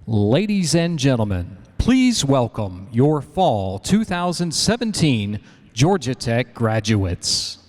Ladies and gentlemen, please welcome your Fall 2017 Georgia Tech graduates.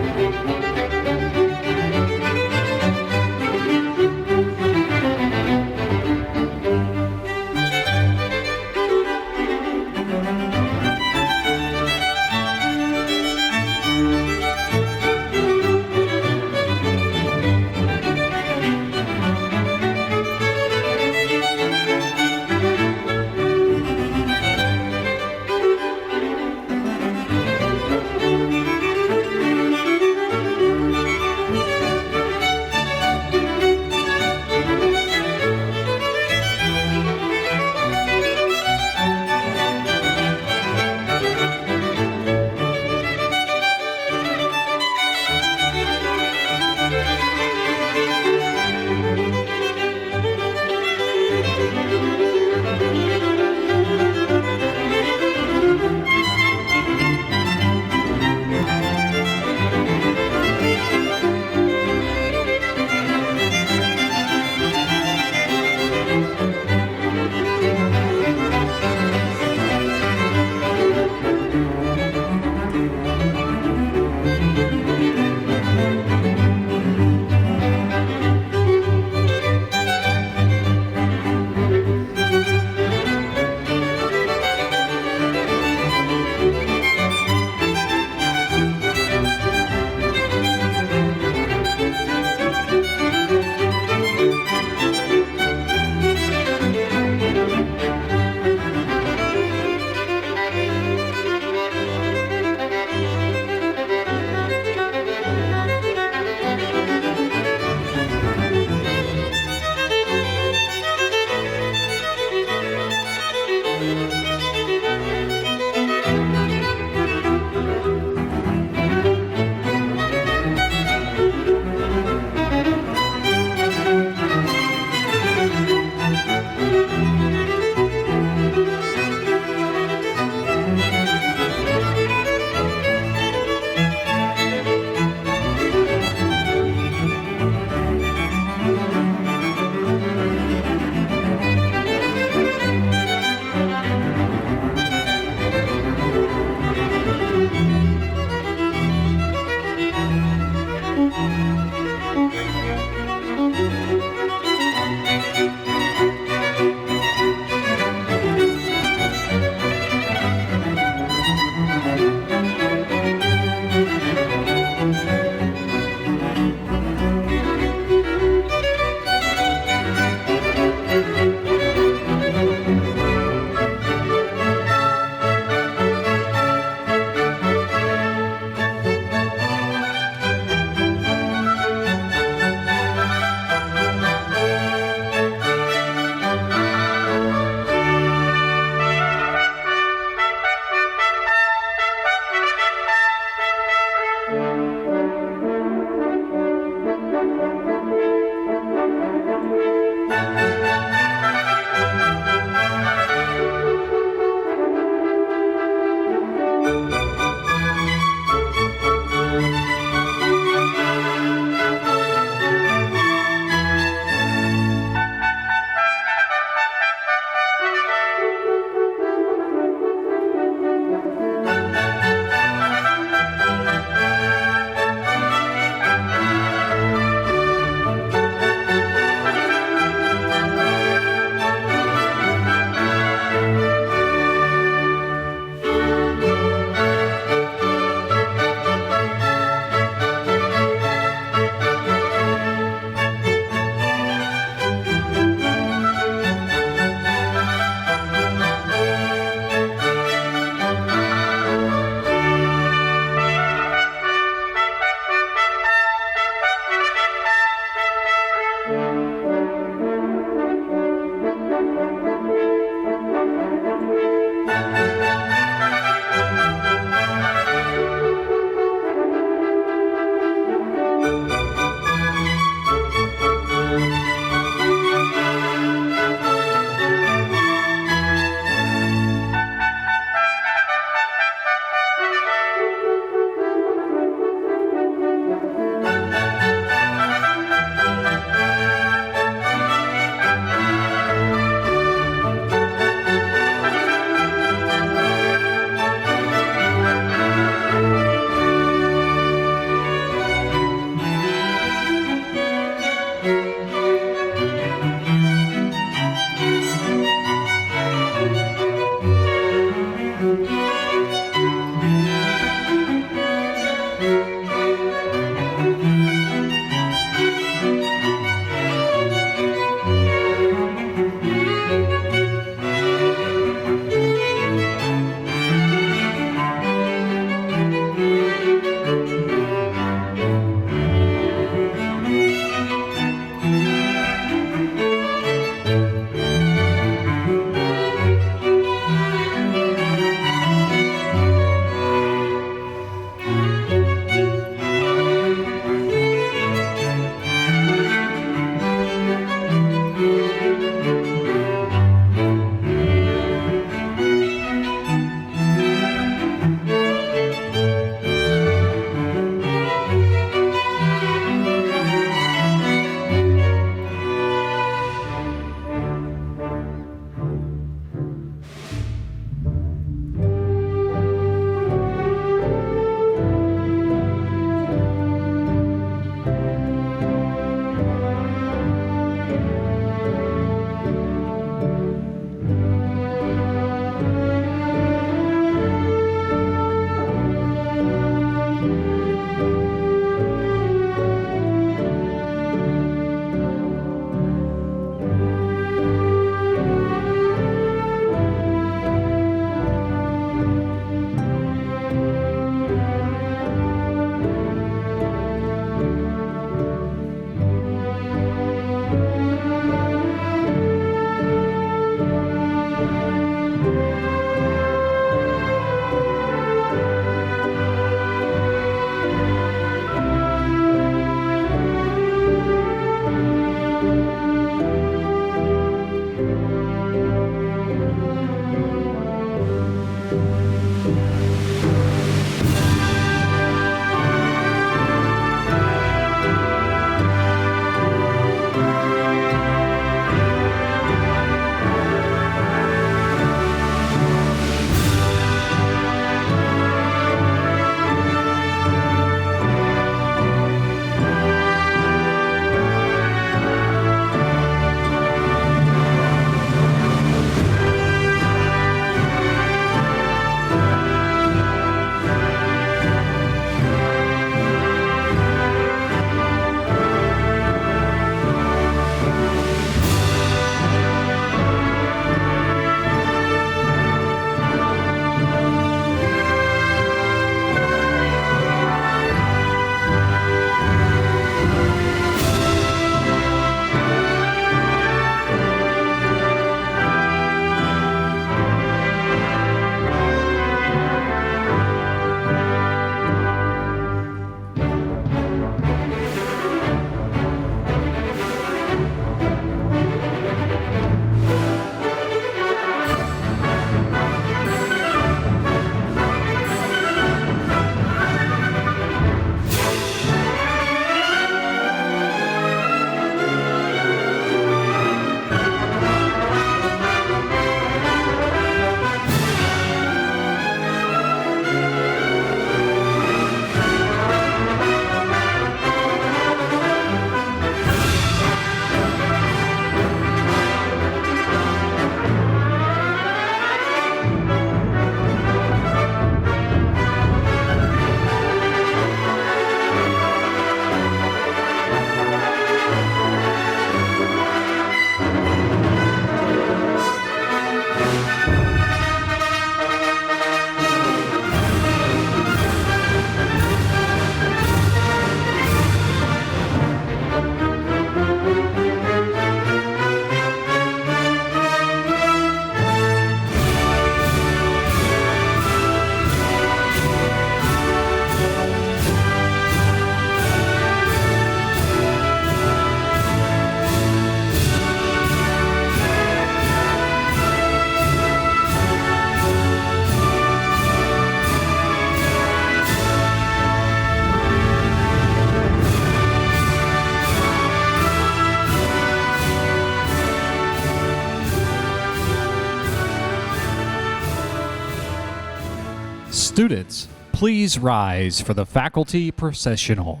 Students, please rise for the faculty processional.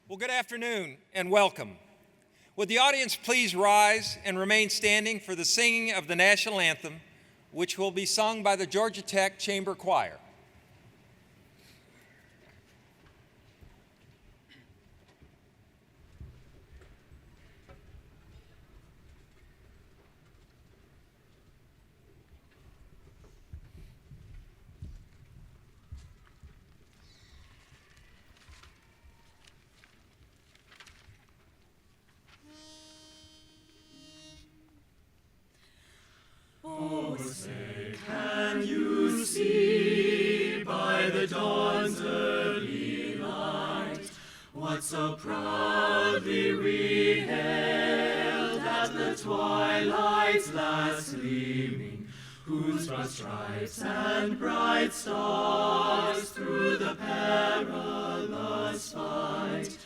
Well, good afternoon and welcome. Would the audience please rise and remain standing for the singing of the national anthem, which will be sung by the Georgia Tech Chamber Choir. Oh, say, can you see by the dawn's early light what so proudly we hailed at the twilight's last gleaming, whose broad stripes and bright stars through the perilous fight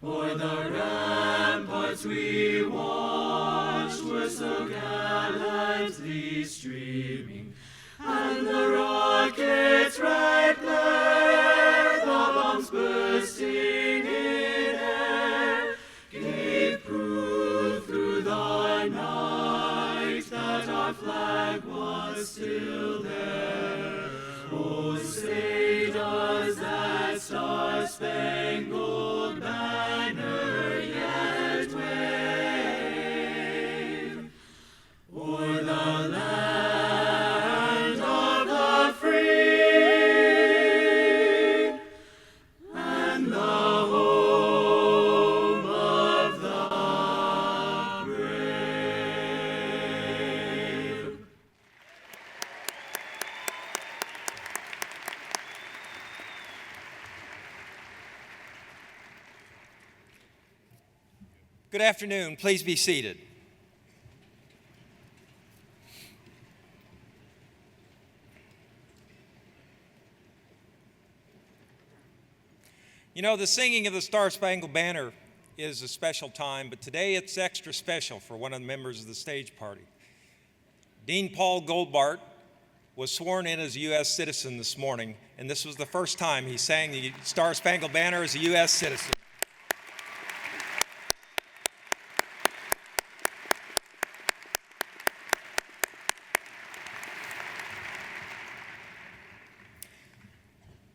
o'er the ramparts we watched were so gallantly streaming, and the rocket's red glare, the bombs bursting in air, gave proof through the night that our flag was still there. Oh, say does that star-spangled banner yet wave o'er the land of the free and the home of the brave? Good afternoon. Please be seated. You know, the singing of the Star-Spangled Banner is a special time, but today it's extra special for one of the members of the stage party. Dean Paul Goldbart was sworn in as a U.S. citizen this morning, and this was the first time he sang the Star-Spangled Banner as a U.S. citizen.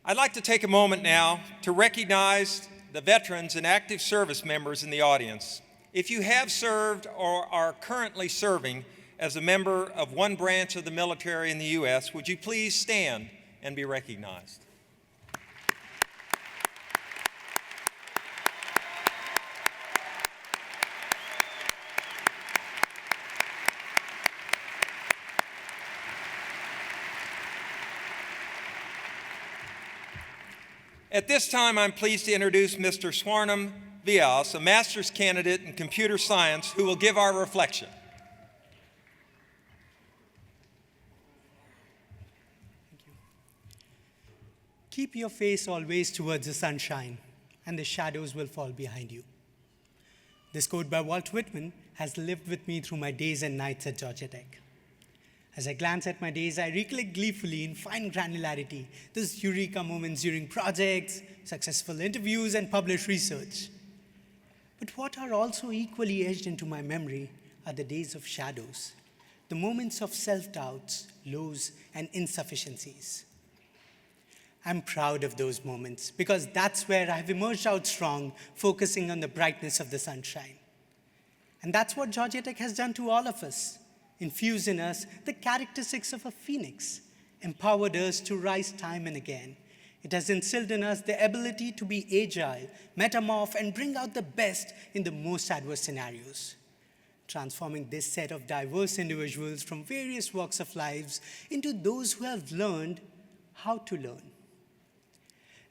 I'd like to take a moment now to recognize the veterans and active service members in the audience. If you have served or are currently serving as a member of one branch of the military in the U.S., would you please stand and be recognized? At this time, I'm pleased to introduce Mr. Swarnam Vyas, a master's candidate in computer science, who will give our reflection. Keep your face always towards the sunshine, and the shadows will fall behind you. This quote by Walt Whitman has lived with me through my days and nights at Georgia Tech. As I glance at my days, I recollect gleefully in fine granularity those eureka moments during projects, successful interviews, and published research. But what are also equally etched into my memory are the days of shadows, the moments of self-doubts, lows, and insufficiencies. I'm proud of those moments because that's where I've emerged out strong, focusing on the brightness of the sunshine. And that's what Georgia Tech has done to all of us, infused in us the characteristics of a phoenix, empowered us to rise time and again. It has instilled in us the ability to be agile, metamorph, and bring out the best in the most adverse scenarios, transforming this set of diverse individuals from various walks of lives into those who have learned how to learn.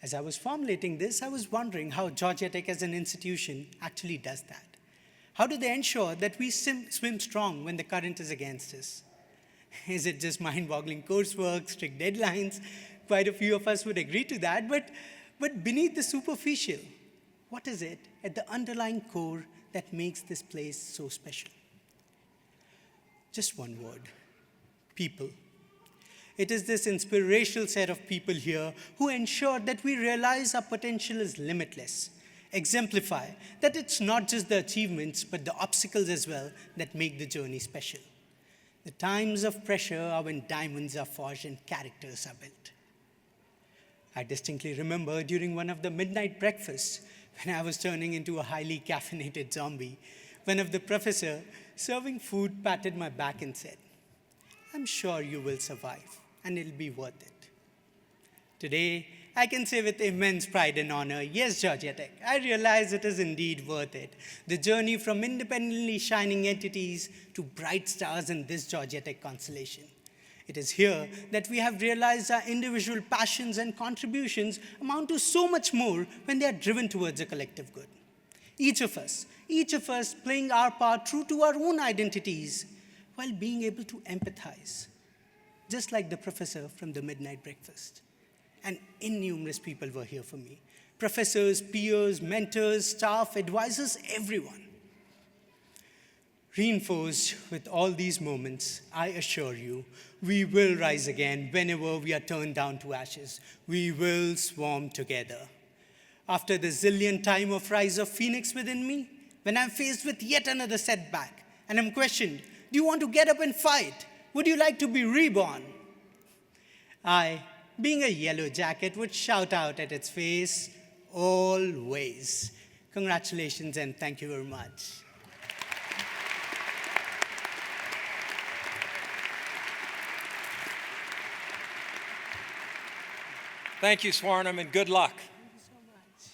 As I was formulating this, I was wondering how Georgia Tech as an institution actually does that. How do they ensure that we swim strong when the current is against us? Is it just mind-boggling coursework, strict deadlines? Quite a few of us would agree to that, but beneath the superficial, what is it at the underlying core that makes this place so special? Just one word: people. It is this inspirational set of people here who ensure that we realize our potential is limitless, exemplify that it's not just the achievements, but the obstacles as well that make the journey special. The times of pressure are when diamonds are forged and characters are built. I distinctly remember during one of the midnight breakfasts, when I was turning into a highly caffeinated zombie, one of the professors serving food patted my back and said, "I'm sure you will survive, and it'll be worth it." Today, I can say with immense pride and honor, yes, Georgia Tech, I realize it is indeed worth it. The journey from independently shining entities to bright stars in this Georgia Tech constellation. It is here that we have realized our individual passions and contributions amount to so much more when they are driven towards a collective good. Each of us playing our part true to our own identities while being able to empathize, just like the professor from the midnight breakfast. And innumerous people were here for me. Professors, peers, mentors, staff, advisors, everyone. Reinforced with all these moments, I assure you, we will rise again whenever we are turned down to ashes. We will swarm together. After the zillion time of rise of phoenix within me, when I'm faced with yet another setback, and I'm questioned, do you want to get up and fight? Would you like to be reborn? I, being a yellow jacket, would shout out at its face, always. Congratulations and thank you very much. Thank you, Swarnam, and good luck. Thank you so much.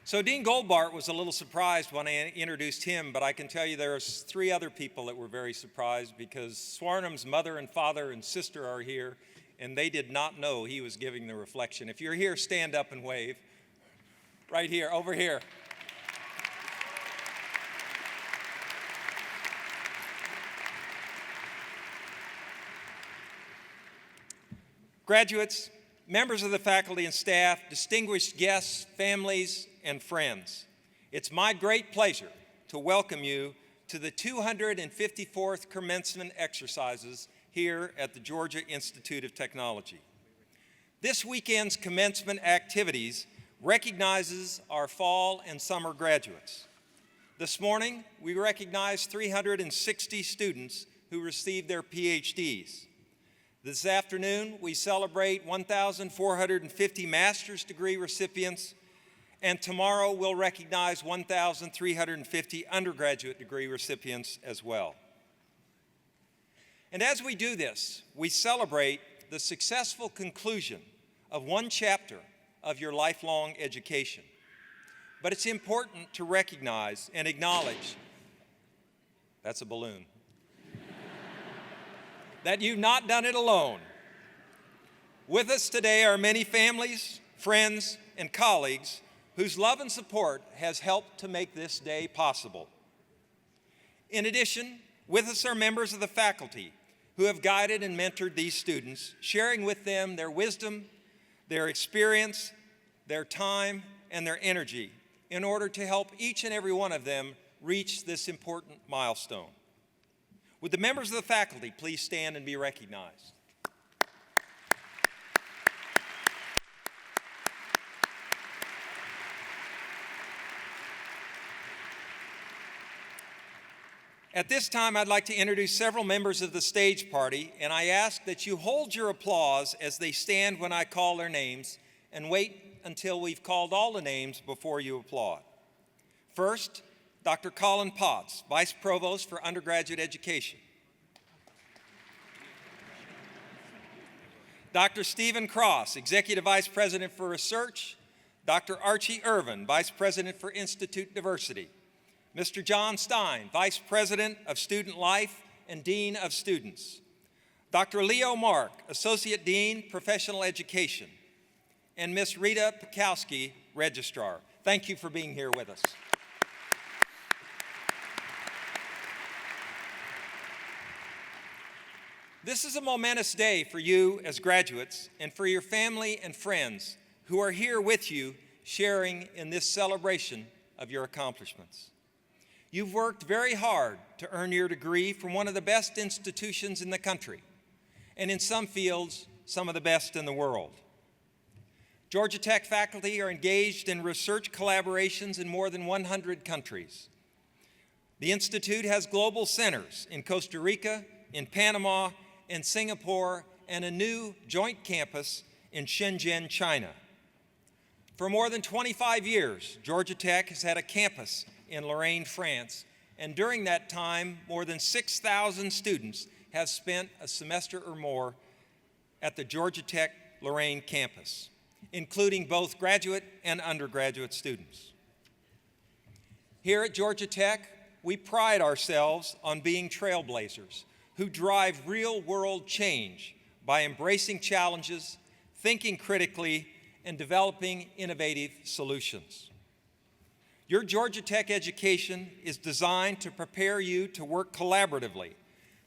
So Dean Goldbart was a little surprised when I introduced him, but I can tell you there's 3 other people that were very surprised because Swarnam's mother and father and sister are here, and they did not know he was giving the reflection. If you're here, stand up and wave. Right here, over here. Graduates, members of the faculty and staff, distinguished guests, families, and friends, it's my great pleasure to welcome you to the 254th commencement exercises here at the Georgia Institute of Technology. This weekend's commencement activities recognizes our fall and summer graduates. This morning, we recognize 360 students who received their PhDs. This afternoon, we celebrate 1,450 master's degree recipients, and tomorrow we'll recognize 1,350 undergraduate degree recipients as well. And as we do this, we celebrate the successful conclusion of one chapter of your lifelong education. But it's important to recognize and acknowledge, that's a balloon, that you've not done it alone. With us today are many families, friends, and colleagues whose love and support has helped to make this day possible. In addition, with us are members of the faculty who have guided and mentored these students, sharing with them their wisdom, their experience, their time, and their energy in order to help each and every one of them reach this important milestone. Would the members of the faculty please stand and be recognized? At this time, I'd like to introduce several members of the stage party, and I ask that you hold your applause as they stand when I call their names, and wait until we've called all the names before you applaud. First, Dr. Colin Potts, Vice Provost for Undergraduate Education. Dr. Stephen Cross, Executive Vice President for Research. Dr. Archie Irvin, Vice President for Institute Diversity. Mr. John Stein, Vice President of Student Life and Dean of Students. Dr. Leo Mark, Associate Dean, Professional Education. And Ms. Rita Pekowski, Registrar. Thank you for being here with us. This is a momentous day for you as graduates and for your family and friends who are here with you sharing in this celebration of your accomplishments. You've worked very hard to earn your degree from one of the best institutions in the country, and in some fields, some of the best in the world. Georgia Tech faculty are engaged in research collaborations in more than 100 countries. The Institute has global centers in Costa Rica, in Panama, in Singapore, and a new joint campus in Shenzhen, China. For more than 25 years, Georgia Tech has had a campus in Lorraine, France, and during that time, more than 6,000 students have spent a semester or more at the Georgia Tech Lorraine campus, including both graduate and undergraduate students. Here at Georgia Tech, we pride ourselves on being trailblazers who drive real-world change by embracing challenges, thinking critically, and developing innovative solutions. Your Georgia Tech education is designed to prepare you to work collaboratively,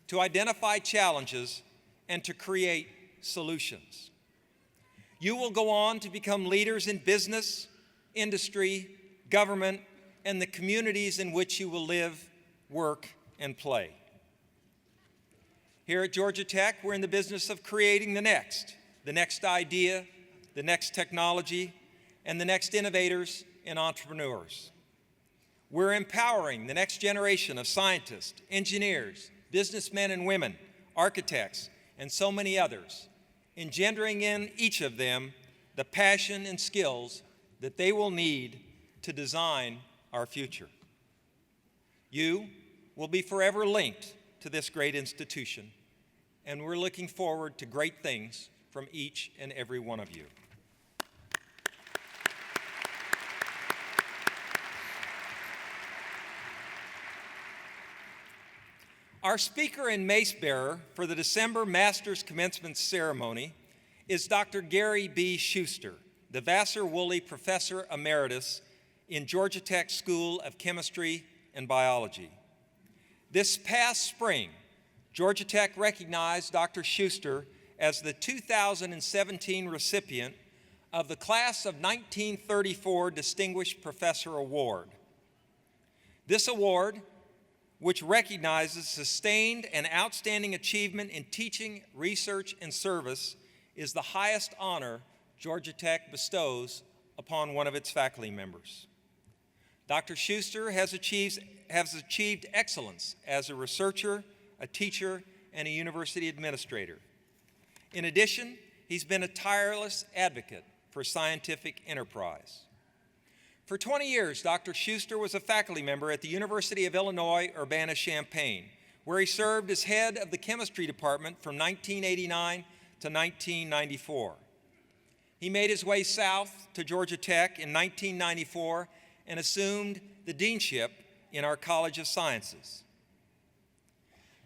to identify challenges, and to create solutions. You will go on to become leaders in business, industry, government, and the communities in which you will live, work, and play. Here at Georgia Tech, we're in the business of creating the next idea, the next technology, and the next innovators and entrepreneurs. We're empowering the next generation of scientists, engineers, businessmen and women, architects, and so many others, engendering in each of them the passion and skills that they will need to design our future. You will be forever linked to this great institution, and we're looking forward to great things from each and every one of you. Our speaker and mace bearer for the December Masters Commencement Ceremony is Dr. Gary B. Schuster, the Vassar-Woolley Professor Emeritus in Georgia Tech School of Chemistry and Biology. This past spring, Georgia Tech recognized Dr. Schuster as the 2017 recipient of the Class of 1934 Distinguished Professor Award. This award, which recognizes sustained and outstanding achievement in teaching, research, and service, is the highest honor Georgia Tech bestows upon one of its faculty members. Dr. Schuster has achieved excellence as a researcher, a teacher, and a university administrator. In addition, he's been a tireless advocate for scientific enterprise. For 20 years, Dr. Schuster was a faculty member at the University of Illinois Urbana-Champaign, where he served as head of the chemistry department from 1989 to 1994. He made his way south to Georgia Tech in 1994 and assumed the deanship in our College of Sciences.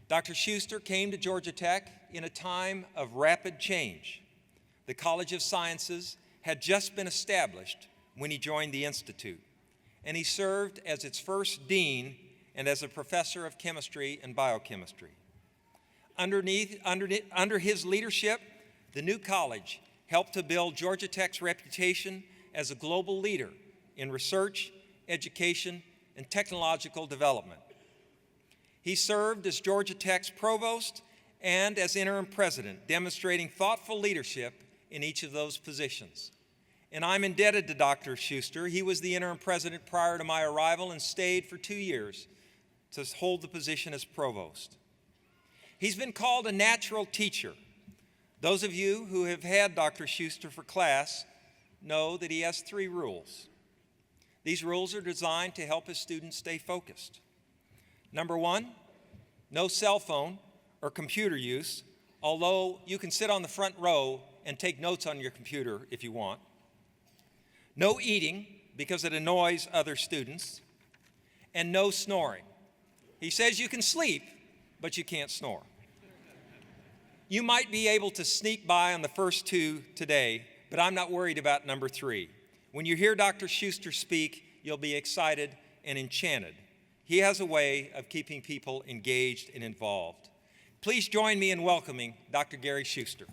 Dr. Schuster came to Georgia Tech in a time of rapid change. The College of Sciences had just been established when he joined the Institute, and he served as its first dean and as a professor of chemistry and biochemistry. Under his leadership, the new college helped to build Georgia Tech's reputation as a global leader in research, education, and technological development. He served as Georgia Tech's provost and as interim president, demonstrating thoughtful leadership in each of those positions. And I'm indebted to Dr. Schuster. He was the interim president prior to my arrival and stayed for 2 years to hold the position as provost. He's been called a natural teacher. Those of you who have had Dr. Schuster for class know that he has 3 rules. These rules are designed to help his students stay focused. Number 1, no cell phone or computer use, although you can sit on the front row and take notes on your computer if you want. No eating, because it annoys other students. And no snoring. He says you can sleep, but you can't snore. You might be able to sneak by on the first 2 today, but I'm not worried about number 3. When you hear Dr. Schuster speak, you'll be excited and enchanted. He has a way of keeping people engaged and involved. Please join me in welcoming Dr. Gary Schuster.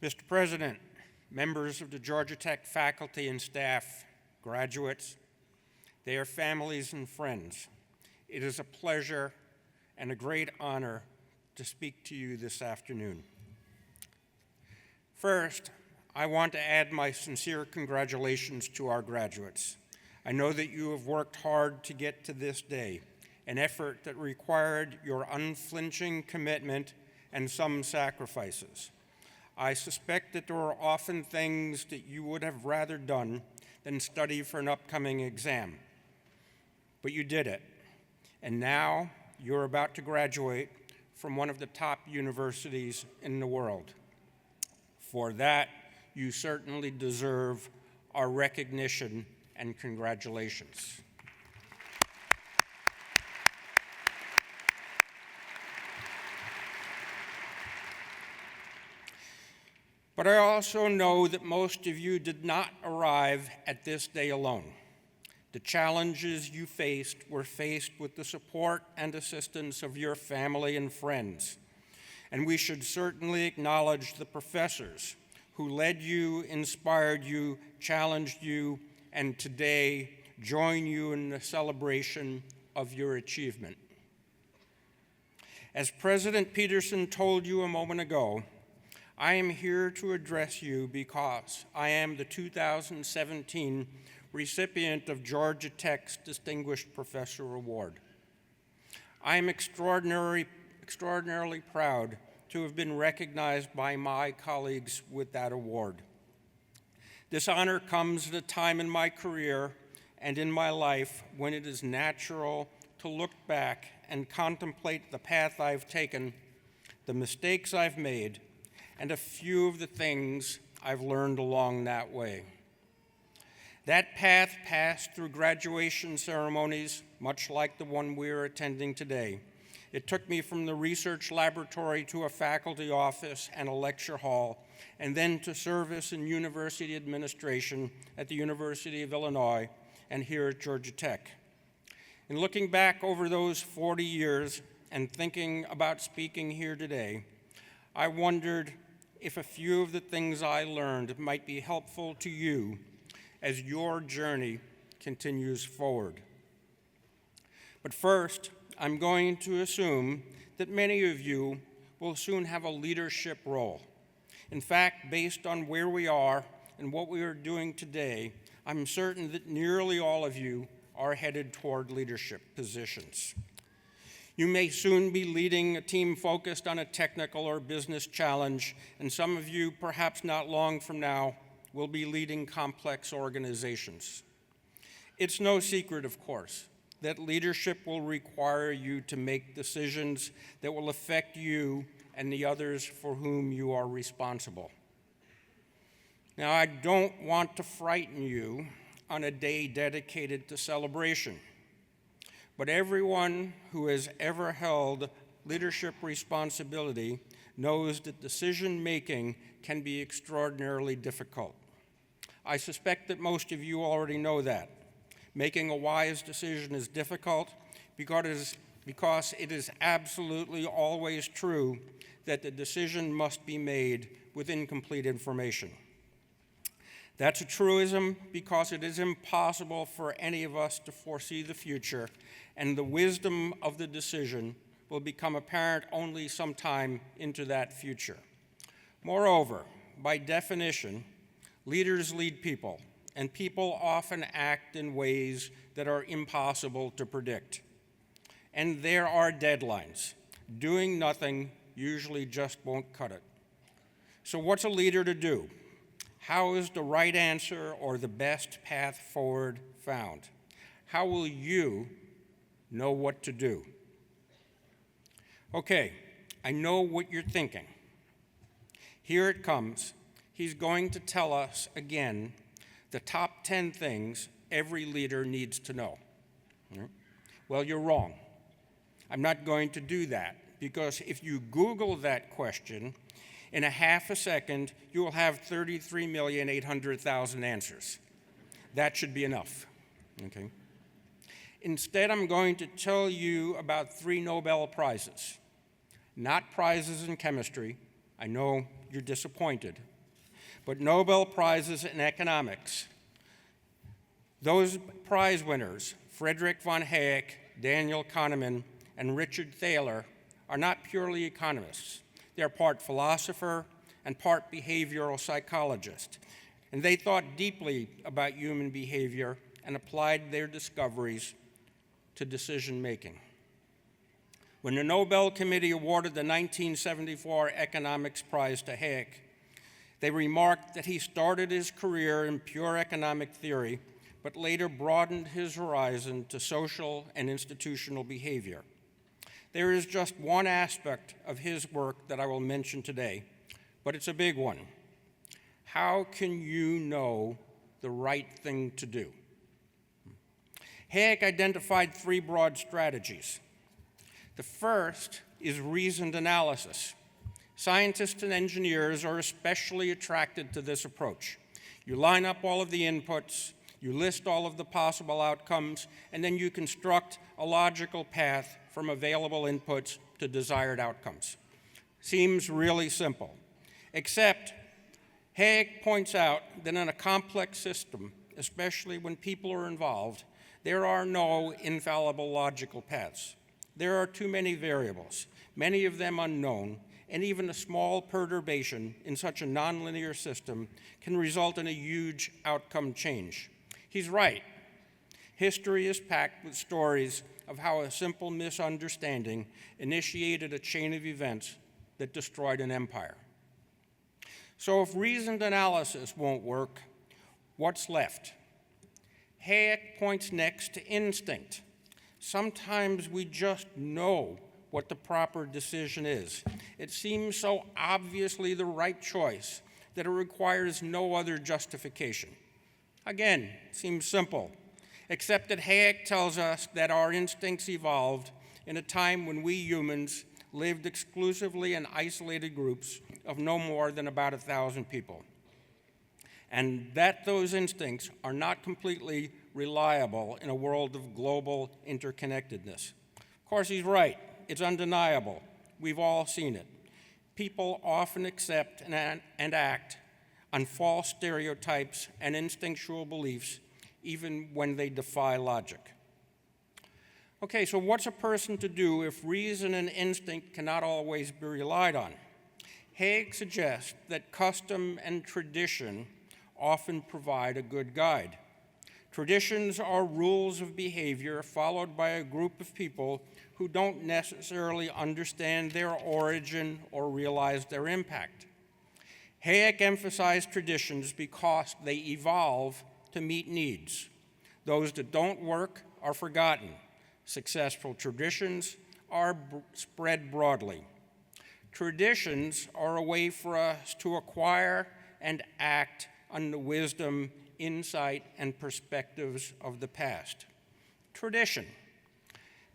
Mr. President, members of the Georgia Tech faculty and staff, graduates, their families and friends, it is a pleasure and a great honor to speak to you this afternoon. First, I want to add my sincere congratulations to our graduates. I know that you have worked hard to get to this day, an effort that required your unflinching commitment and some sacrifices. I suspect that there were often things that you would have rather done than study for an upcoming exam. But you did it, and now you're about to graduate from one of the top universities in the world. For that, you certainly deserve our recognition and congratulations. But I also know that most of you did not arrive at this day alone. The challenges you faced were faced with the support and assistance of your family and friends. And we should certainly acknowledge the professors who led you, inspired you, challenged you, and today join you in the celebration of your achievement. As President Peterson told you a moment ago, I am here to address you because I am the 2017 recipient of Georgia Tech's Distinguished Professor Award. I am extraordinarily proud to have been recognized by my colleagues with that award. This honor comes at a time in my career and in my life when it is natural to look back and contemplate the path I've taken, the mistakes I've made, and a few of the things I've learned along that way. That path passed through graduation ceremonies, much like the one we're attending today. It took me from the research laboratory to a faculty office and a lecture hall, and then to service in university administration at the University of Illinois and here at Georgia Tech. In looking back over those 40 years and thinking about speaking here today, I wondered if a few of the things I learned might be helpful to you as your journey continues forward. But first, I'm going to assume that many of you will soon have a leadership role. In fact, based on where we are and what we are doing today, I'm certain that nearly all of you are headed toward leadership positions. You may soon be leading a team focused on a technical or business challenge, and some of you, perhaps not long from now, will be leading complex organizations. It's no secret, of course, that leadership will require you to make decisions that will affect you and the others for whom you are responsible. Now, I don't want to frighten you on a day dedicated to celebration, but everyone who has ever held leadership responsibility knows that decision-making can be extraordinarily difficult. I suspect that most of you already know that. Making a wise decision is difficult because it is absolutely always true that the decision must be made with incomplete information. That's a truism because it is impossible for any of us to foresee the future, and the wisdom of the decision will become apparent only sometime into that future. Moreover, by definition, leaders lead people, and people often act in ways that are impossible to predict. And there are deadlines. Doing nothing usually just won't cut it. So what's a leader to do? How is the right answer or the best path forward found? How will you know what to do? Okay, I know what you're thinking. Here it comes. He's going to tell us again the top 10 things every leader needs to know. Well, you're wrong. I'm not going to do that because if you Google that question, in a half a second, you will have 33,800,000 answers. That should be enough, okay? Instead, I'm going to tell you about 3 Nobel Prizes. Not prizes in chemistry. I know you're disappointed. But Nobel Prizes in economics. Those prize winners, Friedrich von Hayek, Daniel Kahneman, and Richard Thaler, are not purely economists. They're part philosopher and part behavioral psychologist. And they thought deeply about human behavior and applied their discoveries to decision making. When the Nobel Committee awarded the 1974 Economics Prize to Hayek, they remarked that he started his career in pure economic theory, but later broadened his horizon to social and institutional behavior. There is just one aspect of his work that I will mention today, but it's a big one. How can you know the right thing to do? Hayek identified 3 broad strategies. The first is reasoned analysis. Scientists and engineers are especially attracted to this approach. You line up all of the inputs, you list all of the possible outcomes, and then you construct a logical path from available inputs to desired outcomes. Seems really simple, except Hayek points out that in a complex system, especially when people are involved, there are no infallible logical paths. There are too many variables, many of them unknown, and even a small perturbation in such a nonlinear system can result in a huge outcome change. He's right. History is packed with stories of how a simple misunderstanding initiated a chain of events that destroyed an empire. So if reasoned analysis won't work, what's left? Hayek points next to instinct. Sometimes we just know what the proper decision is. It seems so obviously the right choice that it requires no other justification. Again, seems simple, except that Hayek tells us that our instincts evolved in a time when we humans lived exclusively in isolated groups of no more than about 1,000 people, and that those instincts are not completely reliable in a world of global interconnectedness. Of course, he's right. It's undeniable. We've all seen it. People often accept and act on false stereotypes and instinctual beliefs, even when they defy logic. Okay, so what's a person to do if reason and instinct cannot always be relied on? Hayek suggests that custom and tradition often provide a good guide. Traditions are rules of behavior followed by a group of people who don't necessarily understand their origin or realize their impact. Hayek emphasized traditions because they evolve to meet needs. Those that don't work are forgotten. Successful traditions are spread broadly. Traditions are a way for us to acquire and act on the wisdom, insight, and perspectives of the past. Tradition.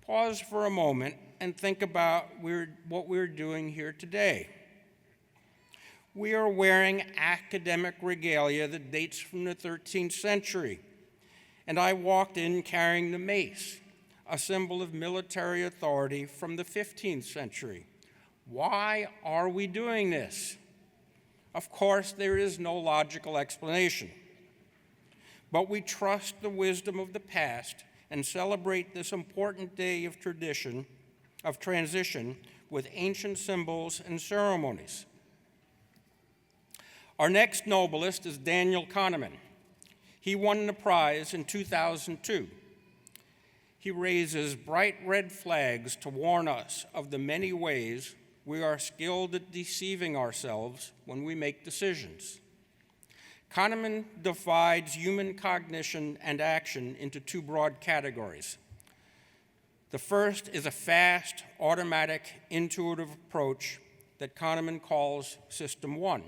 Pause for a moment and think about what we're doing here today. We are wearing academic regalia that dates from the 13th century, and I walked in carrying the mace, a symbol of military authority from the 15th century. Why are we doing this? Of course, there is no logical explanation, but we trust the wisdom of the past and celebrate this important day of transition with ancient symbols and ceremonies. Our next Nobelist is Daniel Kahneman. He won the prize in 2002. He raises bright red flags to warn us of the many ways we are skilled at deceiving ourselves when we make decisions. Kahneman divides human cognition and action into two broad categories. The first is a fast, automatic, intuitive approach that Kahneman calls System 1.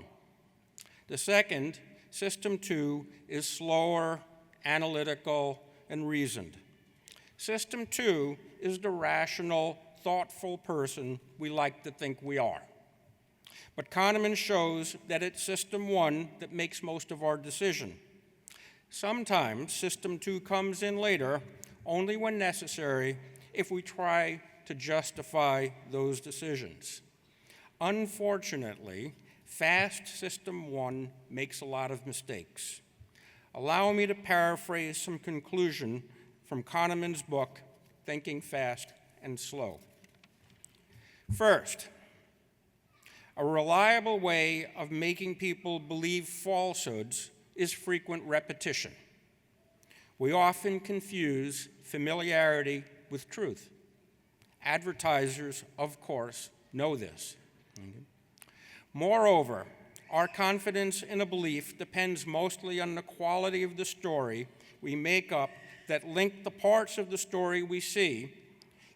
The second, System 2, is slower, analytical, and reasoned. System 2 is the rational, thoughtful person we like to think we are. But Kahneman shows that it's System 1 that makes most of our decision. Sometimes System 2 comes in later, only when necessary, if we try to justify those decisions. Unfortunately, fast System 1 makes a lot of mistakes. Allow me to paraphrase some conclusion from Kahneman's book, Thinking Fast and Slow. First, a reliable way of making people believe falsehoods is frequent repetition. We often confuse familiarity with truth. Advertisers, of course, know this. Moreover, our confidence in a belief depends mostly on the quality of the story we make up that link the parts of the story we see,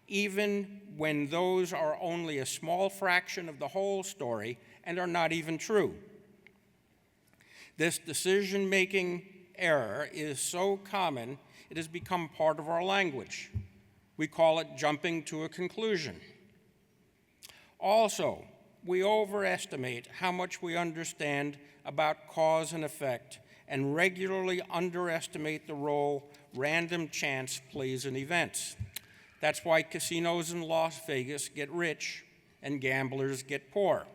even when those are only a small fraction of the whole story and are not even true. This decision-making error is so common, it has become part of our language. We call it jumping to a conclusion. Also, we overestimate how much we understand about cause and effect and regularly underestimate the role random chance plays in events. That's why casinos in Las Vegas get rich and gamblers get poor.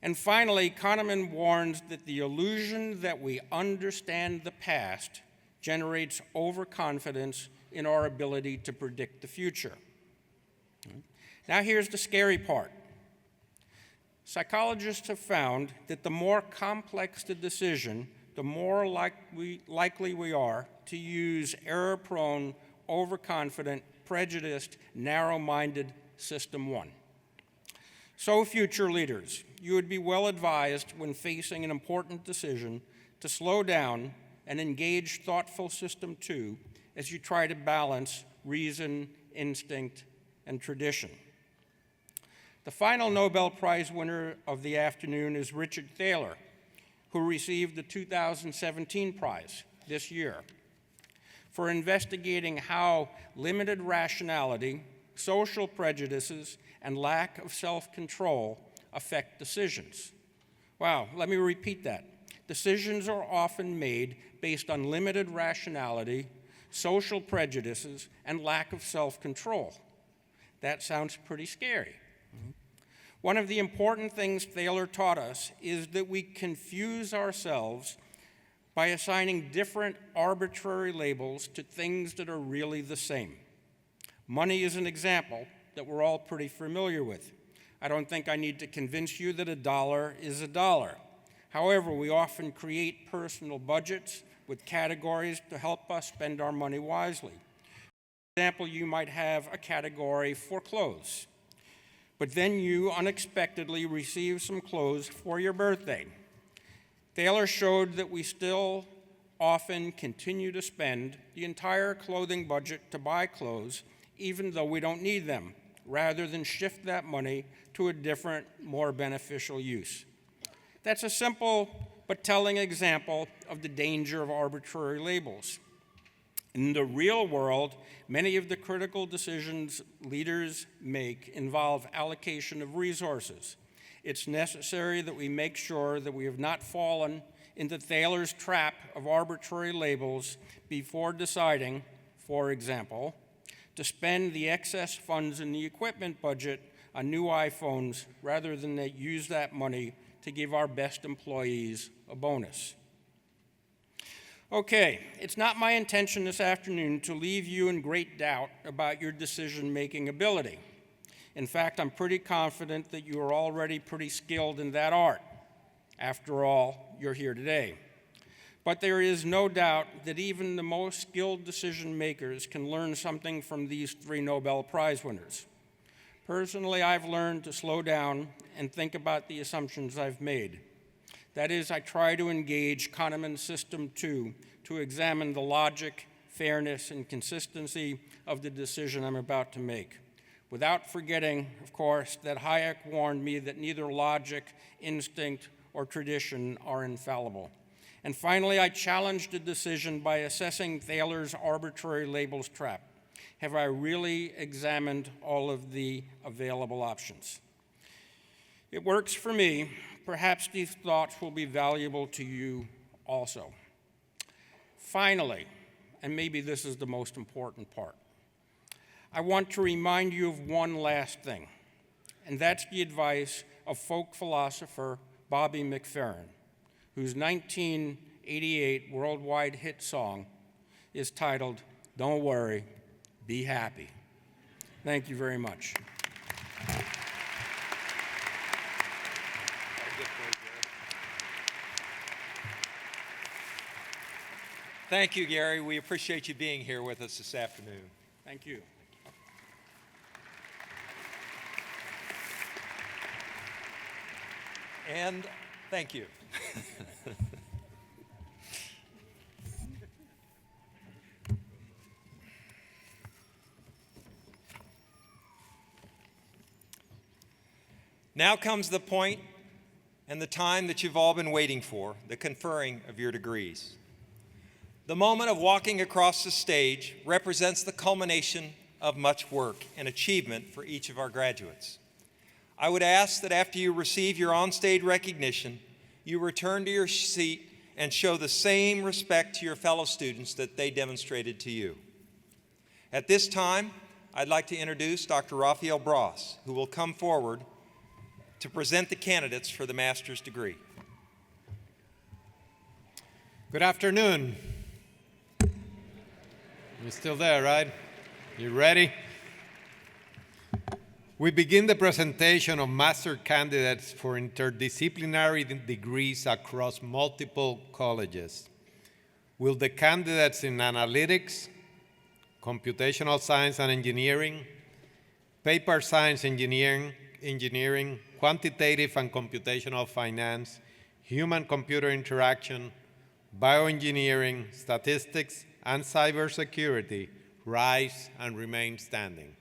And finally, Kahneman warns that the illusion that we understand the past generates overconfidence in our ability to predict the future. Now here's the scary part. Psychologists have found that the more complex the decision, the more likely we are to use error-prone, overconfident, prejudiced, narrow-minded System 1. So, future leaders, you would be well advised when facing an important decision to slow down and engage thoughtful System 2 as you try to balance reason, instinct, and tradition. The final Nobel Prize winner of the afternoon is Richard Thaler, who received the 2017 prize this year for investigating how limited rationality, social prejudices, and lack of self-control affect decisions. Wow, let me repeat that. Decisions are often made based on limited rationality, social prejudices, and lack of self-control. That sounds pretty scary. One of the important things Thaler taught us is that we confuse ourselves by assigning different arbitrary labels to things that are really the same. Money is an example that we're all pretty familiar with. I don't think I need to convince you that a dollar is a dollar. However, we often create personal budgets with categories to help us spend our money wisely. For example, you might have a category for clothes, but then you unexpectedly receive some clothes for your birthday. Thaler showed that we still often continue to spend the entire clothing budget to buy clothes, even though we don't need them, rather than shift that money to a different, more beneficial use. That's a simple but telling example of the danger of arbitrary labels. In the real world, many of the critical decisions leaders make involve allocation of resources. It's necessary that we make sure that we have not fallen into Thaler's trap of arbitrary labels before deciding, for example, to spend the excess funds in the equipment budget on new iPhones rather than to use that money to give our best employees a bonus. Okay, it's not my intention this afternoon to leave you in great doubt about your decision-making ability. In fact, I'm pretty confident that you are already pretty skilled in that art. After all, you're here today. But there is no doubt that even the most skilled decision makers can learn something from these 3 Nobel Prize winners. Personally, I've learned to slow down and think about the assumptions I've made. That is, I try to engage Kahneman's System 2 to examine the logic, fairness, and consistency of the decision I'm about to make, without forgetting, of course, that Hayek warned me that neither logic, instinct, or tradition are infallible. And finally, I challenged the decision by assessing Thaler's arbitrary labels trap. Have I really examined all of the available options? It works for me. Perhaps these thoughts will be valuable to you also. Finally, and maybe this is the most important part, I want to remind you of one last thing, and that's the advice of folk philosopher Bobby McFerrin, whose 1988 worldwide hit song is titled, "Don't Worry, Be Happy." Thank you very much. Thank you, Gary. We appreciate you being here with us this afternoon. Thank you. And thank you. Now comes the point and the time that you've all been waiting for, the conferring of your degrees. The moment of walking across the stage represents the culmination of much work and achievement for each of our graduates. I would ask that after you receive your onstage recognition, you return to your seat and show the same respect to your fellow students that they demonstrated to you. At this time, I'd like to introduce Dr. Raphael Bras, who will come forward to present the candidates for the master's degree. Good afternoon. You're still there, right? You ready? We begin the presentation of master candidates for interdisciplinary degrees across multiple colleges. Will the candidates in analytics, computational science and engineering, paper science engineering, quantitative and computational finance, human-computer interaction, bioengineering, statistics, and cybersecurity rise and remain standing?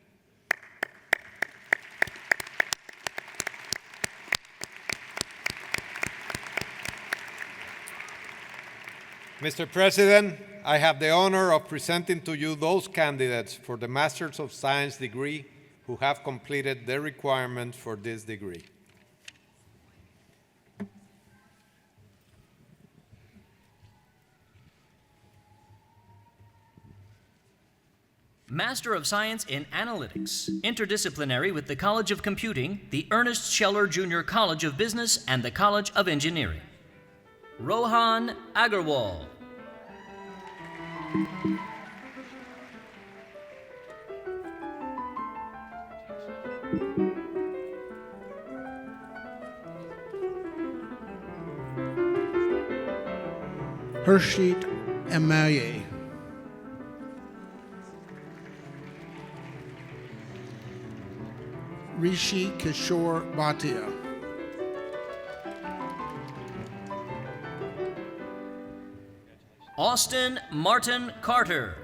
Mr. President, I have the honor of presenting to you those candidates for the Masters of Science degree who have completed the requirements for this degree. Master of Science in Analytics, interdisciplinary with the College of Computing, the Ernest Scheller Jr. College of Business, and the College of Engineering. Rohan Agarwal. Harshit Emaye. Rishi Kishore Bhatia. Austin Martin Carter.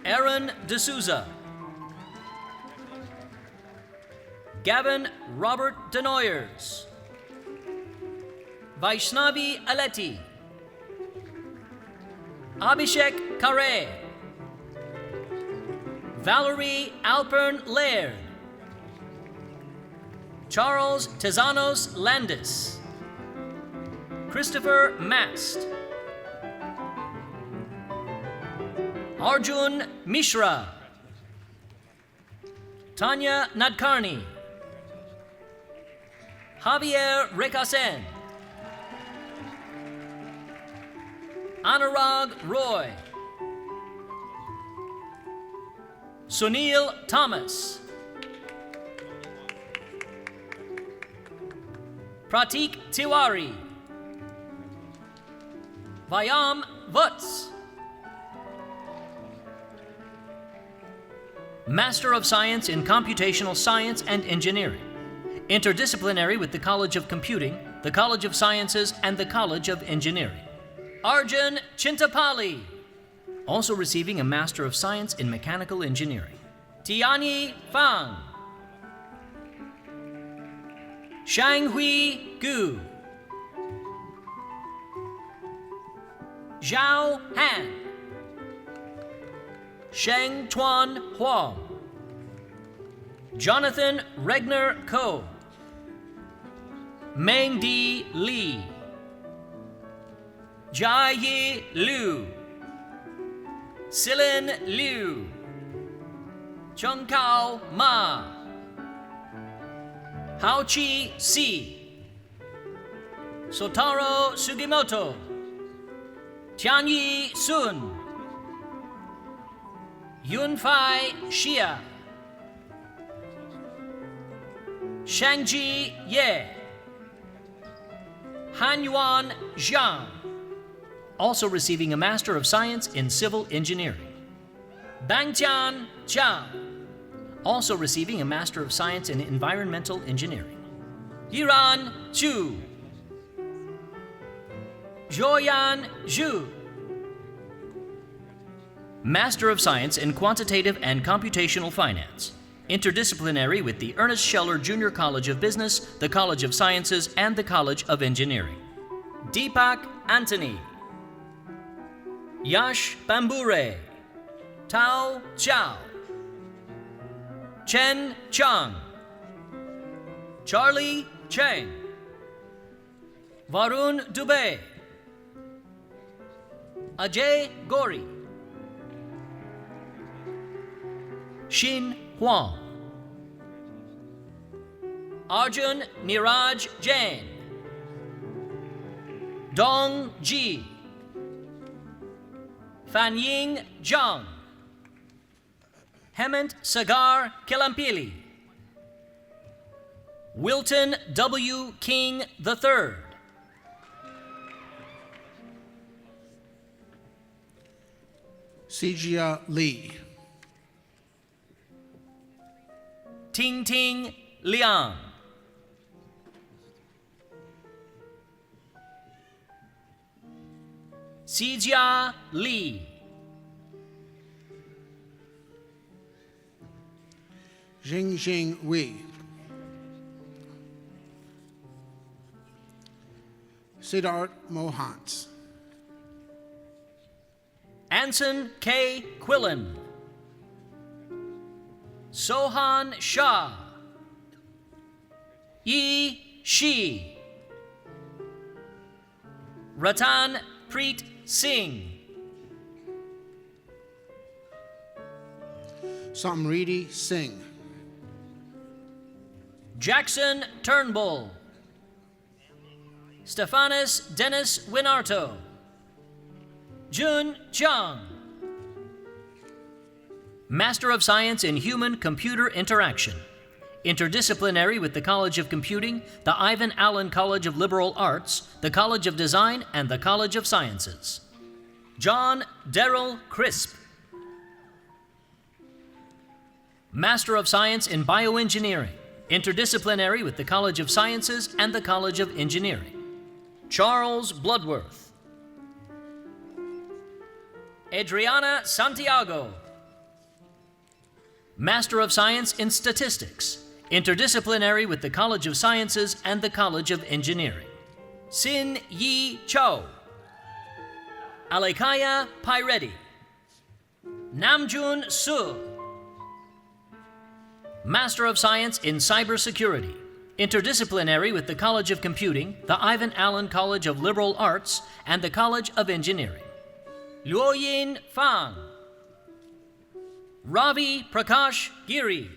Aaron D'Souza. Gavin Robert Denoyers. Vaishnavi Aleti, Abhishek Kare, Valerie Alpern Laird, Charles Tezanos Landis, Christopher Mast, Arjun Mishra, Tanya Nadkarni, Javier Rekasen, Anurag Roy, Sunil Thomas, Pratik Tiwari, Vayam Vutz, Master of Science in Computational Science and Engineering, interdisciplinary with the College of Computing, the College of Sciences, and the College of Engineering. Arjun Chintapali, also receiving a Master of Science in Mechanical Engineering. Tianyi Fang, Shanghui Gu, Zhao Han, Sheng Tuan Huang, Jonathan Regner Ko, Meng Di Li, Jia Yi Liu, Silin Liu, Chung Kao Ma, Hao Chi Si, Sotaro Sugimoto, Tianyi Sun, Yunfei Xia, Shangji Ye, Hanyuan Zhang, also receiving a Master of Science in Civil Engineering. Bangtian Zhang, also receiving a Master of Science in Environmental Engineering. Yiran Zhu, Zhuoyan Zhu, Master of Science in Quantitative and Computational Finance, interdisciplinary with the Ernest Scheller Junior College of Business, the College of Sciences, and the College of Engineering. Deepak Antony, Yash Bambure, Tao Chow, Chen Chang, Charlie Cheng, Varun Dubey, Ajay Gori, Xin Huang, Arjun Niraj Jain, Dong Ji, Fanying Zhang, Hemant Sagar Kilampili, Wilton W. King III, Sijia Lee, Ting Ting Liang, Sijia Li, Jingjing Wei, Siddharth Mohans, Anson K. Quillen, Sohan Shah, Yi Shi, Ratan Preet Singh, Samriti Singh, Jackson Turnbull, Stephanus Dennis Winarto, Jun Chang, Master of Science in Human-Computer Interaction, interdisciplinary with the College of Computing, the Ivan Allen College of Liberal Arts, the College of Design, and the College of Sciences. John Darrell Crisp, Master of Science in Bioengineering, interdisciplinary with the College of Sciences and the College of Engineering. Charles Bloodworth, Adriana Santiago, Master of Science in Statistics, interdisciplinary with the College of Sciences and the College of Engineering. Sin Yi Cho, Alekaya Paireddy, Namjoon Soo, Master of Science in Cybersecurity, interdisciplinary with the College of Computing, the Ivan Allen College of Liberal Arts, and the College of Engineering. Luoyin Fang, Ravi Prakash Giri,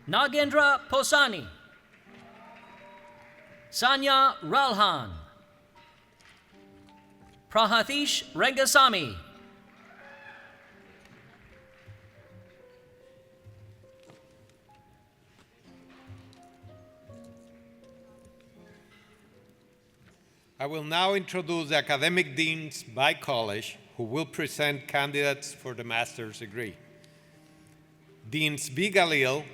Nagendra Posani, Sanya Ralhan, Prahathish Rangasamy, I will now introduce the academic deans by college who will present candidates for the master's degree. Dean Zvi Galil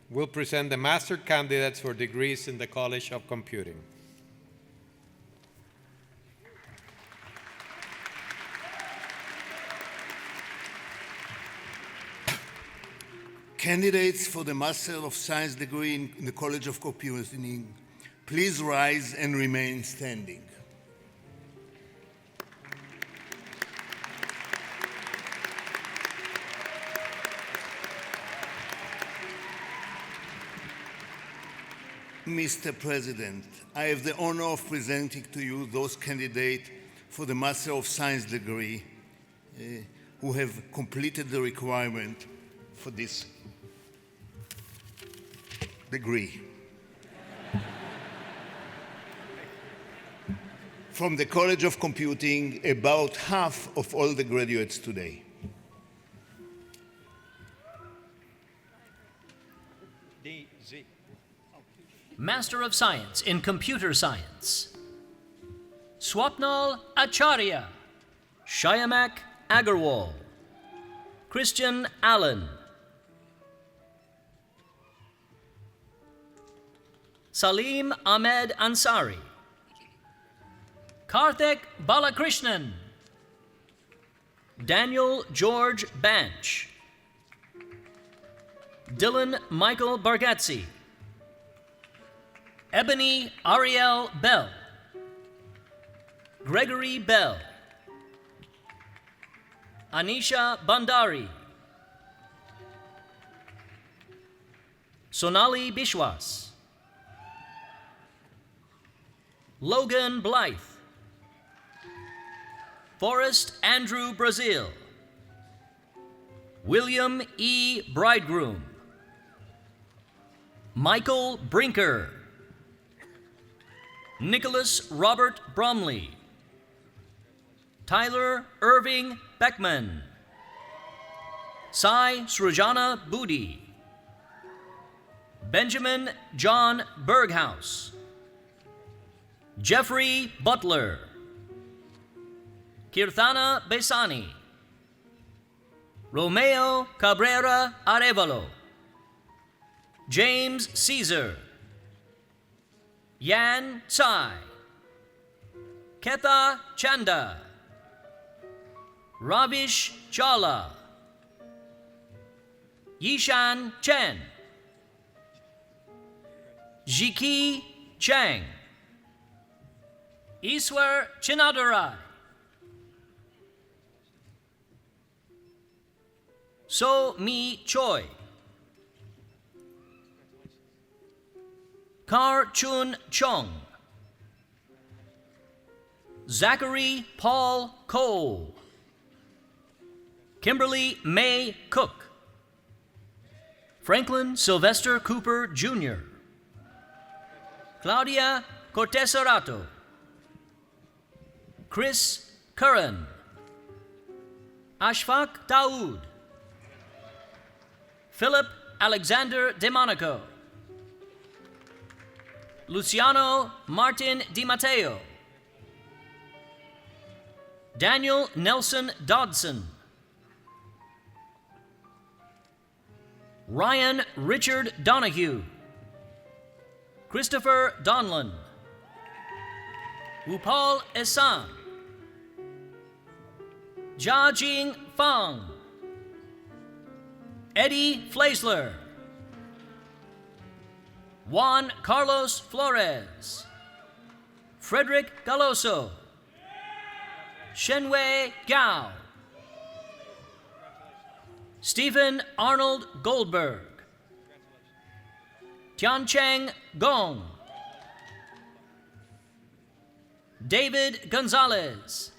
will present the master candidates for degrees in the College of Computing. Candidates for the Master of Science degree in the College of Computing, please rise and remain standing. Mr. President, I have the honor of presenting to you those candidates for the Master of Science degree who have completed the requirement for this degree. From the College of Computing, about half of all the graduates today. DZ. Master of Science in Computer Science, Swapnal Acharya, Shyamak Agarwal, Christian Allen, Salim Ahmed Ansari, Karthik Balakrishnan, Daniel George Banch, Dylan Michael Bargatze, Ebony Ariel Bell, Gregory Bell, Anisha Bandari, Sonali Bishwas, Logan Blythe, Forrest Andrew Brazil, William E. Bridegroom, Michael Brinker, Nicholas Robert Bromley, Tyler Irving Beckman, Sai Srujana Budi, Benjamin John Berghaus, Jeffrey Butler, Kirthana Besani, Romeo Cabrera Arevalo, James Caesar, Yan Tsai, Ketha Chanda, Ravish Chawla, Yishan Chen, Jiki Chang, Iswar Chinadurai, So Mi Choi, Kar Chun Chong, Zachary Paul Cole, Kimberly May Cook, Franklin Sylvester Cooper Jr., Claudia Corteserato, Chris Curran, Ashfaq Daoud, Philip Alexander DeMonaco, Luciano Martin Di Matteo, Daniel Nelson Dodson, Ryan Richard Donahue, Christopher Donlan, Upal Ehsan, Jia-Jing Fang, Eddie Fleisler, Juan Carlos Flores, Frederick Galoso, Shenwei Gao, Stephen Arnold Goldberg, Tiancheng Gong, David Gonzalez,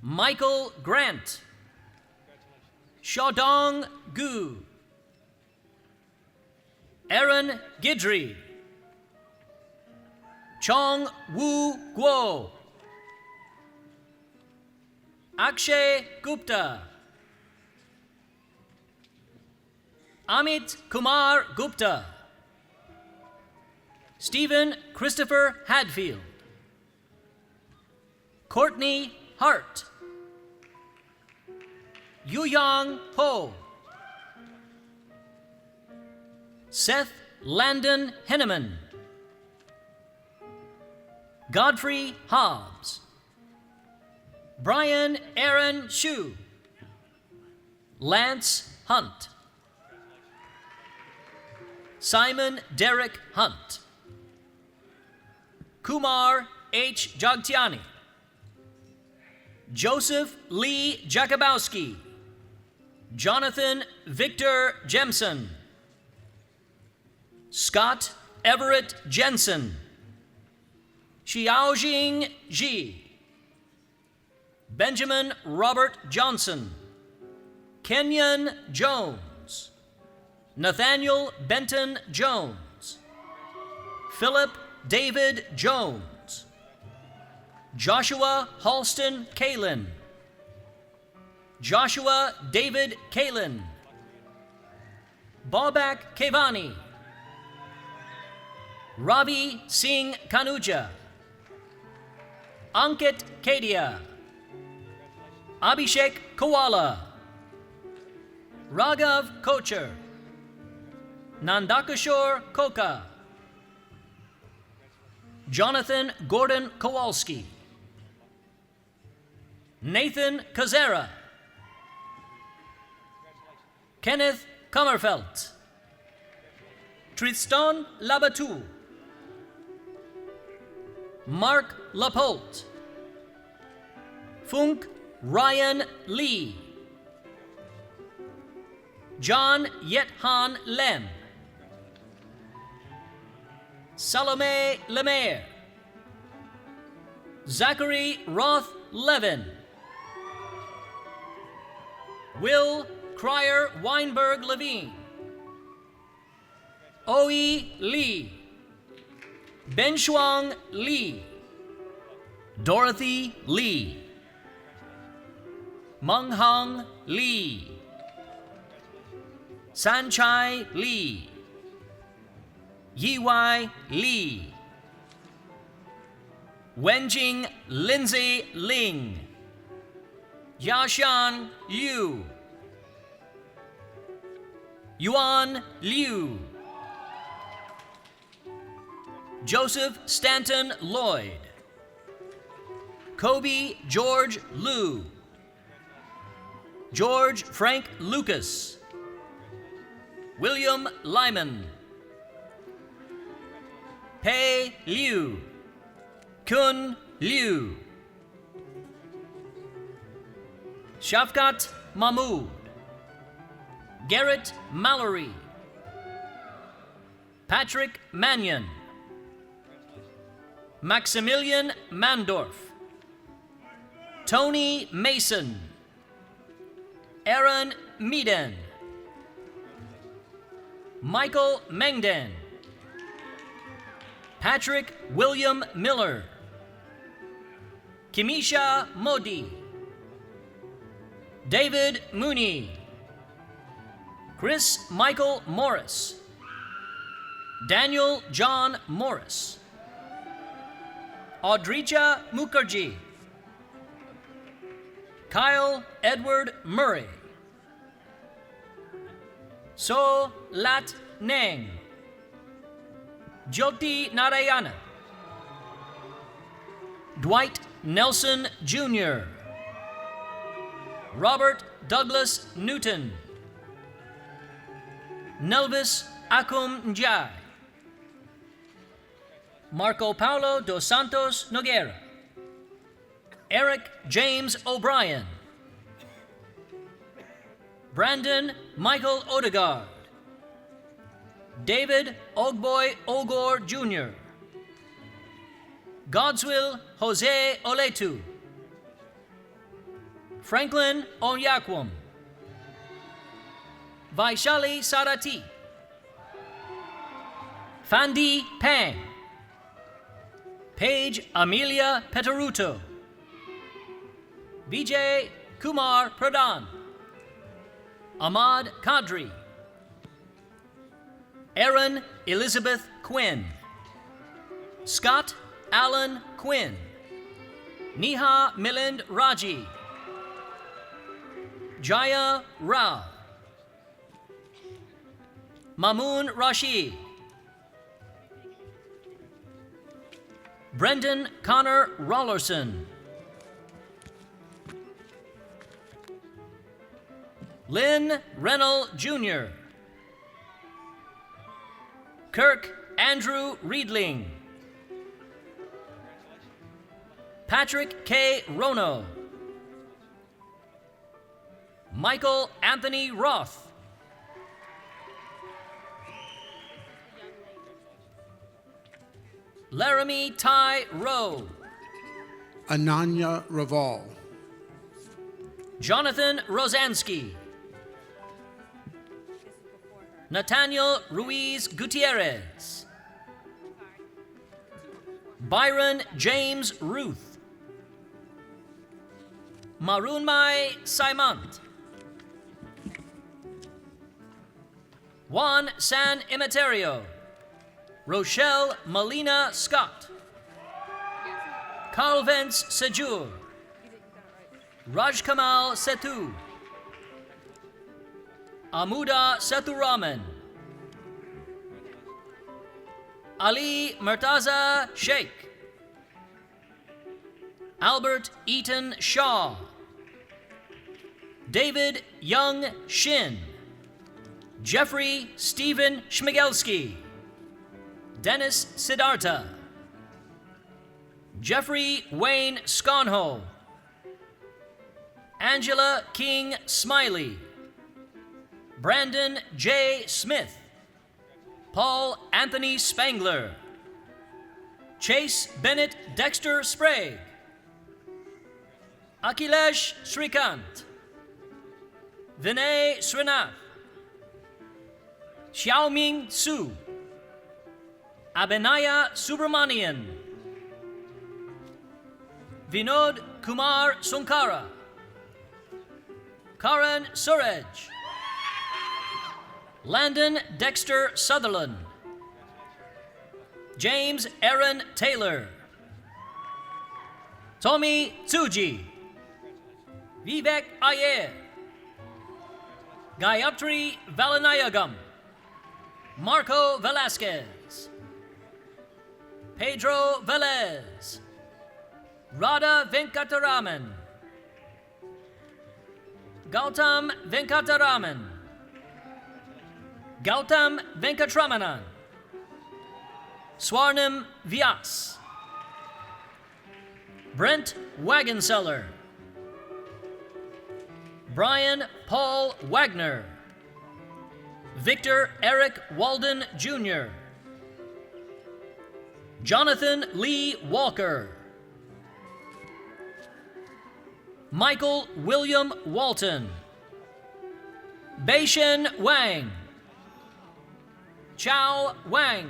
Michael Grant, Xiaodong Gu, Aaron Gidry, Chong Wu Guo, Akshay Gupta, Amit Kumar Gupta, Stephen Christopher Hadfield, Courtney Hart, Yuyang Ho, Seth Landon Henneman, Godfrey Hobbs, Brian Aaron Shu, Lance Hunt, Simon Derek Hunt, Kumar H. Jagtiani, Joseph Lee Jakubowski, Jonathan Victor Jemson, Scott Everett Jensen, Xiaojing Ji, Benjamin Robert Johnson, Kenyon Jones, Nathaniel Benton Jones, Philip David Jones, Joshua Halston Kalin, Joshua David Kalin, Babak Kevani, Ravi Singh Kanuja, Ankit Kedia, Abhishek Koala, Raghav Kocher, Nandakishore Koka, Jonathan Gordon Kowalski, Nathan Kazera, Kenneth Kammerfeld, Tristan Labatu, Mark Lapolte, Funk Ryan Lee, John Yethan Lem, Salome Lemaire, Zachary Roth Levin, Will Cryer Weinberg Levine, Oi Lee, Benshuang Lee, Dorothy Lee, Menghang Lee, Sanchai Lee, Yiwai Lee, Wenjing Lindsay Ling, Yashan Yu, Yuan Liu, Joseph Stanton Lloyd, Kobe George Liu, George Frank Lucas, William Lyman, Pei Liu, Kun Liu, Shafkat Mahmood, Garrett Mallory, Patrick Mannion, Maximilian Mandorf, Tony Mason, Aaron Meaden, Michael Mengden, Patrick William Miller, Kimisha Modi, David Mooney, Chris Michael Morris, Daniel John Morris, Audrija Mukherjee, Kyle Edward Murray, So Lat Neng, Jyoti Narayana, Dwight Nelson Jr., Robert Douglas Newton, Nelvis Akum Njai, Marco Paulo dos Santos Nogueira, Eric James O'Brien, Brandon Michael Odegaard, David Ogboy Ogor Jr., Godswill Jose Oletu, Franklin Onyakwam, Vaishali Sarati, Fandi Pang, Paige Amelia Petaruto, Vijay Kumar Pradhan, Ahmad Kadri, Erin Elizabeth Quinn, Scott Allen Quinn, Neha Milind Raji, Jaya Rao, Mamoon Rashid, Brendan Connor Rollerson, Lynn Rennell Jr., Kirk Andrew Riedling, Patrick K. Rono, Michael Anthony Roth, Laramie Ty Rowe, Ananya Raval, Jonathan Rosansky, Nathaniel Ruiz Gutierrez, Byron James Ruth, Marunmai Saimant, Juan San Emeterio, Rochelle Molina Scott, Carl Vance Sejur, Rajkamal Setu, Amuda Sethuraman, Ali Murtaza Sheikh, Albert Eaton Shaw, David Young Shin, Jeffrey Stephen Schmigelski, Dennis Siddhartha, Jeffrey Wayne Sconho, Angela King Smiley, Brandon J. Smith, Paul Anthony Spangler, Chase Bennett Dexter Sprague, Akhilesh Srikant, Vinay Srinath, Xiaoming Su, Abhinaya Subramanian, Vinod Kumar Sunkara, Karan Suraj, Landon Dexter Sutherland, James Aaron Taylor, Tommy Tsuji, Vivek Iyer, Gayatri Valanayagam, Marco Velasquez, Pedro Velez, Radha Venkataraman, Gautam Venkataraman, Gautam Venkatramanan, Swarnim Vyas, Brent Wagenseller, Brian Paul Wagner, Victor Eric Walden Jr., Jonathan Lee Walker, Michael William Walton, Beishen Wang, Chao Wang,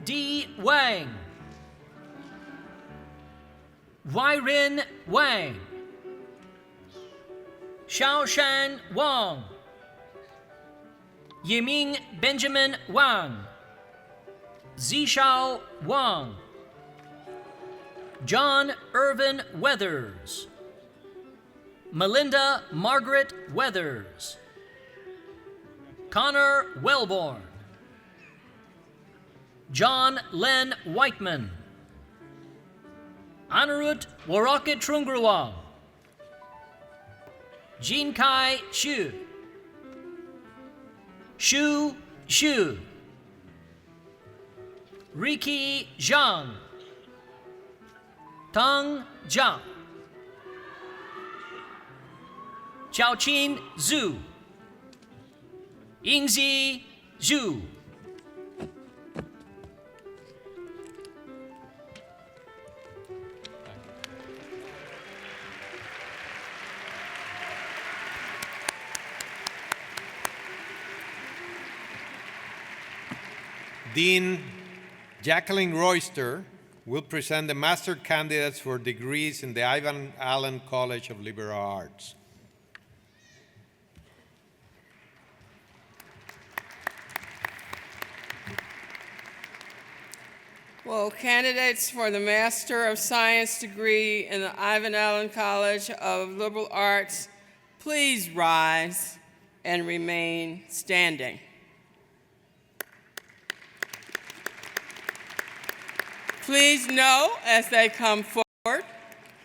Di Wang, Wairin Wang, Xiaoshan Wang, Yiming Benjamin Wang, Zishao Wang, John Irvin Weathers, Melinda Margaret Weathers, Connor Wellborn, John Len Whiteman, Anurut Waroket Trungruwang, Jin Kai Shu, Shu Shu, Riki Zhang, Tang Zhang, Xiaoqin Zhu, Yingzi Zhu, Dean Jacqueline Royster will present the master candidates for degrees in the Ivan Allen College of Liberal Arts. Will candidates for the Master of Science degree in the Ivan Allen College of Liberal Arts please rise and remain standing? Please know as they come forward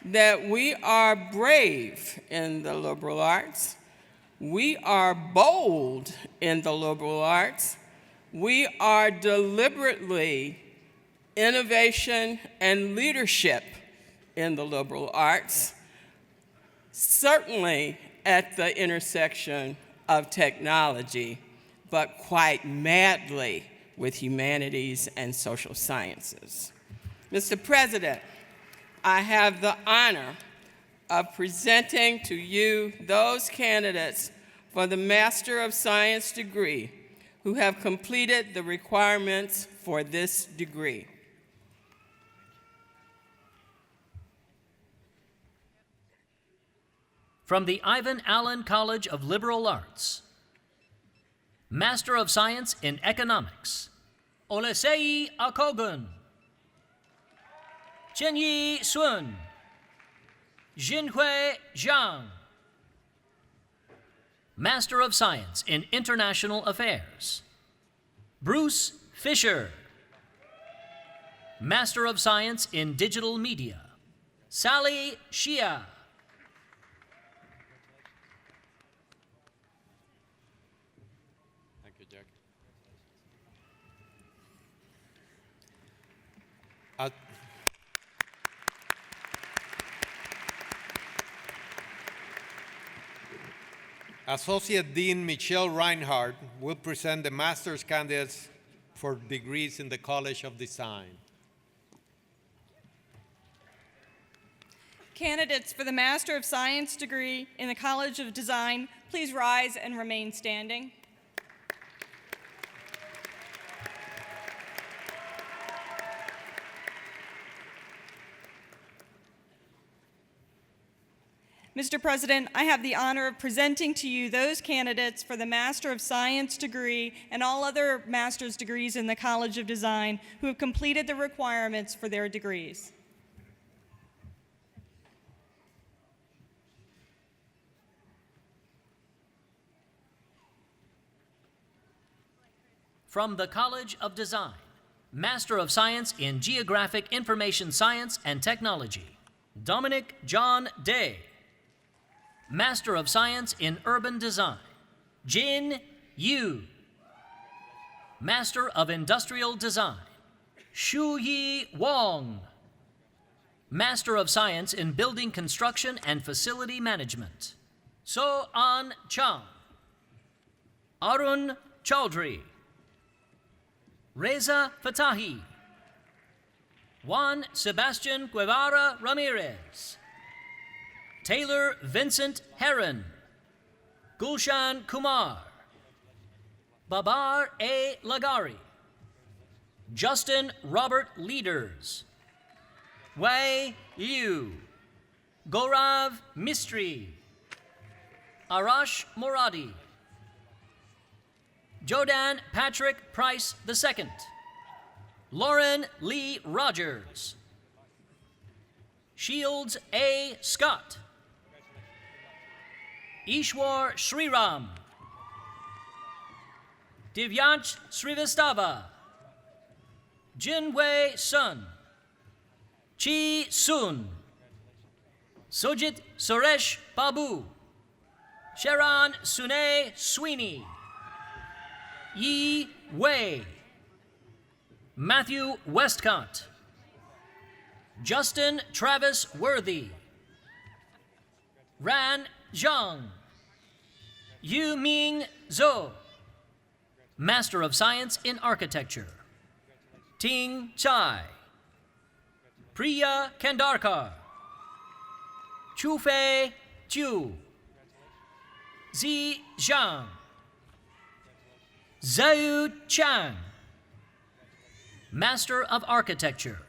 that we are brave in the liberal arts. We are bold in the liberal arts. We are deliberately innovation and leadership in the liberal arts, certainly at the intersection of technology, but quite madly with humanities and social sciences. Mr. President, I have the honor of presenting to you those candidates for the Master of Science degree who have completed the requirements for this degree. From the Ivan Allen College of Liberal Arts, Master of Science in Economics, Olesei Akogun, Chenyi Sun, Jinhui Zhang, Master of Science in International Affairs, Bruce Fisher, Master of Science in Digital Media, Sally Shia, Thank you, Jack. Associate Dean Michelle Reinhardt will present the master's candidates for degrees in the College of Design. Candidates for the Master of Science degree in the College of Design, please rise and remain standing. Mr. President, I have the honor of presenting to you those candidates for the Master of Science degree and all other master's degrees in the College of Design who have completed the requirements for their degrees. From the College of Design, Master of Science in Geographic Information Science and Technology, Dominic John Day. Master of Science in Urban Design, Jin Yu. Master of Industrial Design, Shuyi Wong. Master of Science in Building Construction and Facility Management, So-An Chang. Arun Chaudhry. Reza Fatahi, Juan Sebastian Guevara Ramirez, Taylor Vincent Heron, Gulshan Kumar, Babar A. Lagari, Justin Robert Leaders, Wei Liu, Gaurav Mistry, Arash Moradi, Jodan Patrick Price II, Lauren Lee Rogers, Shields A. Scott, Ishwar Sriram, Divyansh Srivastava, Jinwei Sun, Chi Sun, Sojit Suresh Babu, Sharon Sune Sweeney, Yi Wei, Matthew Westcott, Justin Travis Worthy, Ran Zhang, Yu Ming Zhou, Master of Science in Architecture, Ting Chai, Priya Kandarkar, Chufei Chu, Zi Zhang, Zhou Chang, Master of Architecture,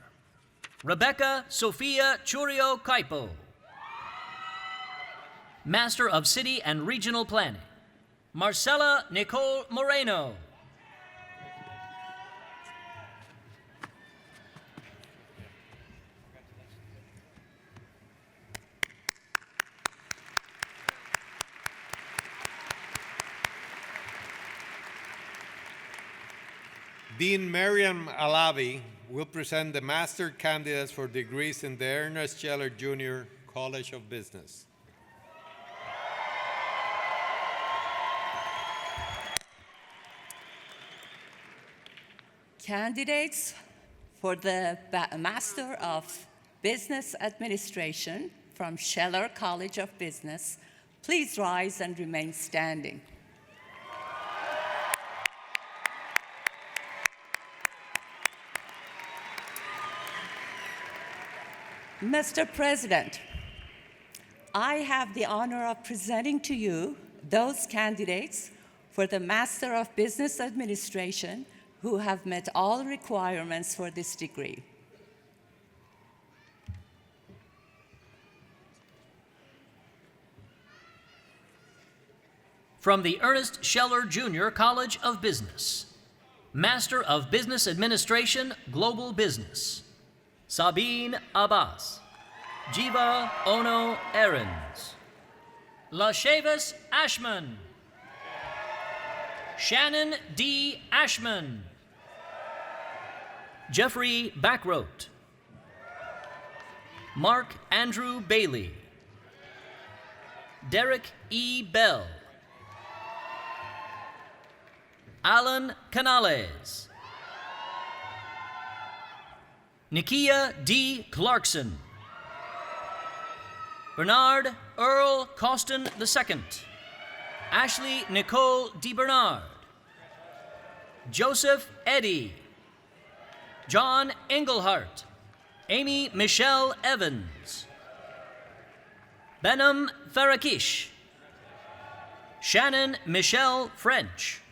Rebecca Sophia Churio Kaipo, Master of City and Regional Planning, Marcela Nicole Moreno, Dean Mariam Alavi will present the master candidates for degrees in the Ernest Scheller Jr. College of Business. Candidates for the Master of Business Administration from Scheller College of Business, please rise and remain standing. Mr. President, I have the honor of presenting to you those candidates for the Master of Business Administration who have met all requirements for this degree. From the Ernest Scheller Jr. College of Business, Master of Business Administration, Global Business, Sabine Abbas, Jiva Ono Ahrens, Lashavis Ashman, Shannon D. Ashman, Jeffrey Backrote, Mark Andrew Bailey, Derek E. Bell, Alan Canales, Nikia D. Clarkson, Bernard Earl Costin II, Ashley Nicole DeBernard, Joseph Eddy, John Engelhart, Amy Michelle Evans, Benham Farakish, Shannon Michelle French,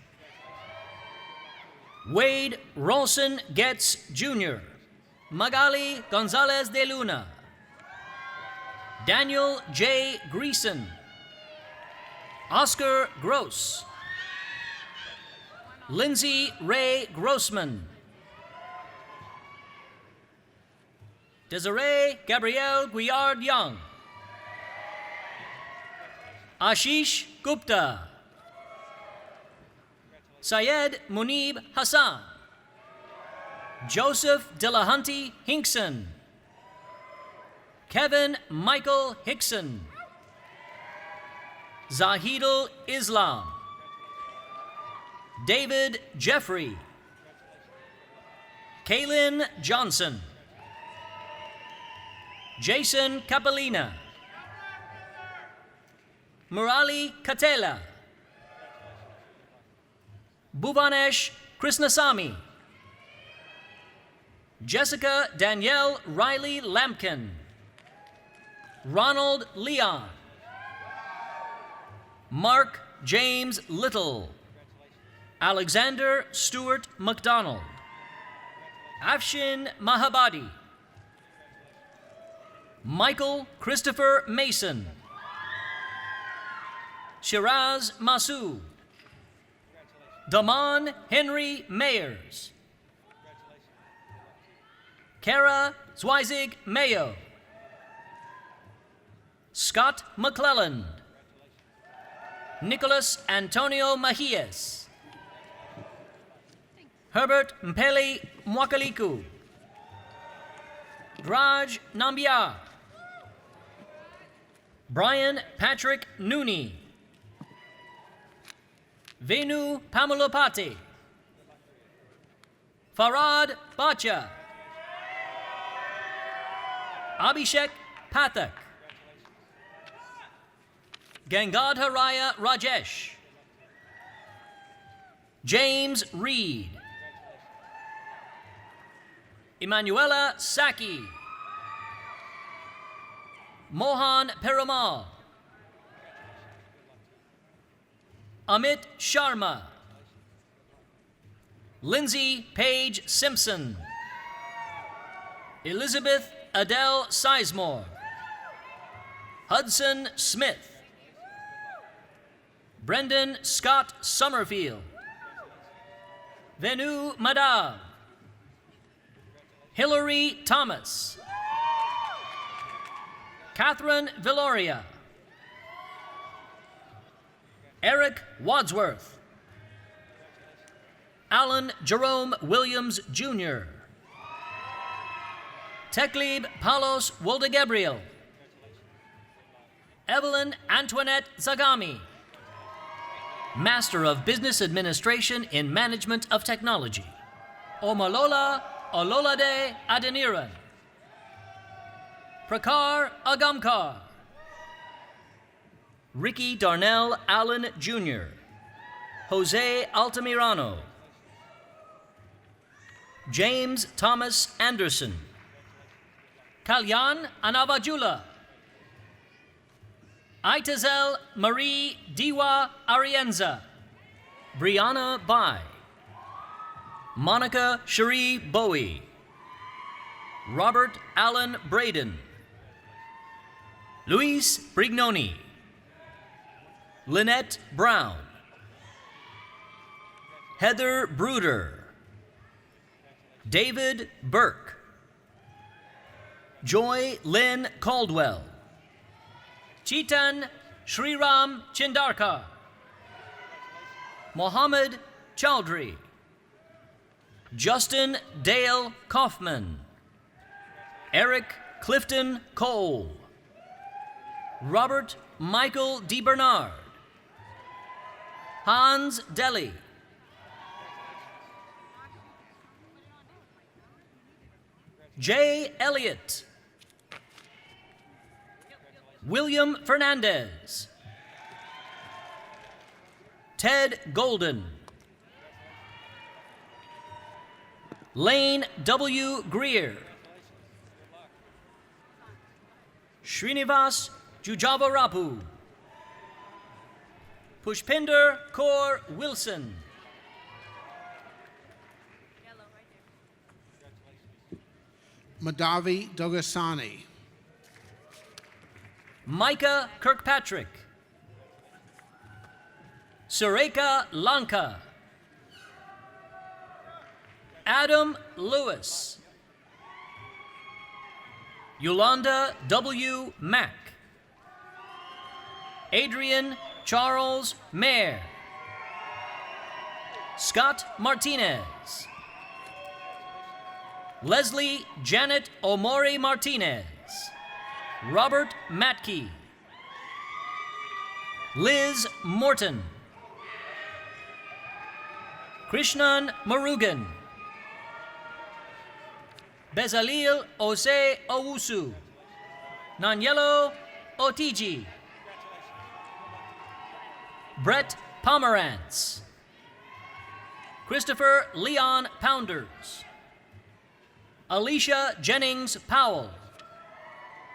Wade Rawson Getz Jr., Magali Gonzalez de Luna, Daniel J. Greason, Oscar Gross, Lindsay Ray Grossman, Desiree Gabrielle Guillard Young, Ashish Gupta, Syed Munib Hassan, Joseph Delahunty Hinkson, Kevin Michael Hickson, Zahidul Islam, David Jeffrey, Kaylin Johnson, Jason Capelina, Murali Katela, Bhuvanesh Krishnasamy, Jessica Danielle Riley Lampkin, Ronald Leon, Mark James Little, Alexander Stewart McDonald, Afshin Mahabadi, Michael Christopher Mason, Shiraz Masood, Damon Henry Mayers, Kara Zweizig Mayo, Scott McClelland, Nicholas Antonio Mahias, Herbert Mpeli Mwakaliku, Raj Nambiar, Brian Patrick Nooney, Venu Pamulapati, Farad Bacha. Abhishek Pathak. Gangadharaya Rajesh. James Reed. Emanuela Saki. Mohan Perumal. Amit Sharma. Lindsay Page Simpson. Elizabeth Adele Sizemore. Hudson Smith. Brendan Scott Summerfield. Venu Madhav. Hillary Thomas. Catherine Villoria. Eric Wadsworth. Alan Jerome Williams, Jr. Teklib Palos Woldegabriel. Evelyn Antoinette Zagami. Master of Business Administration in Management of Technology. Omalola Ololade Adeniran. Prakar Agamkar. Ricky Darnell Allen, Jr. Jose Altamirano. James Thomas Anderson. Kalyan Anavajula. Aitazel Marie Diwa Arienza. Brianna Bai. Monica Cherie Bowie. Robert Allen Braden. Luis Brignoni. Lynette Brown. Heather Bruder. David Burke. Joy Lynn Caldwell. Chetan Shriram Chindarkar. Mohammed Chowdhury. Justin Dale Kaufman. Eric Clifton Cole. Robert Michael DeBernard. Hans Deli. Jay Elliott. William Fernandez. Ted Golden. Lane W. Greer. Srinivas Jujavarapu. Pushpinder Kaur Wilson. Madhavi Dogasani. Micah Kirkpatrick. Sureka Lanka. Adam Lewis. Yolanda W. Mack. Adrian Charles Mayer. Scott Martinez. Leslie Janet Omori Martinez. Robert Matke. Liz Morton. Krishnan Murugan. Bezaleel Ose Owusu. Nanyelo Otiji. Brett Pomerantz. Christopher Leon Pounders. Alicia Jennings Powell.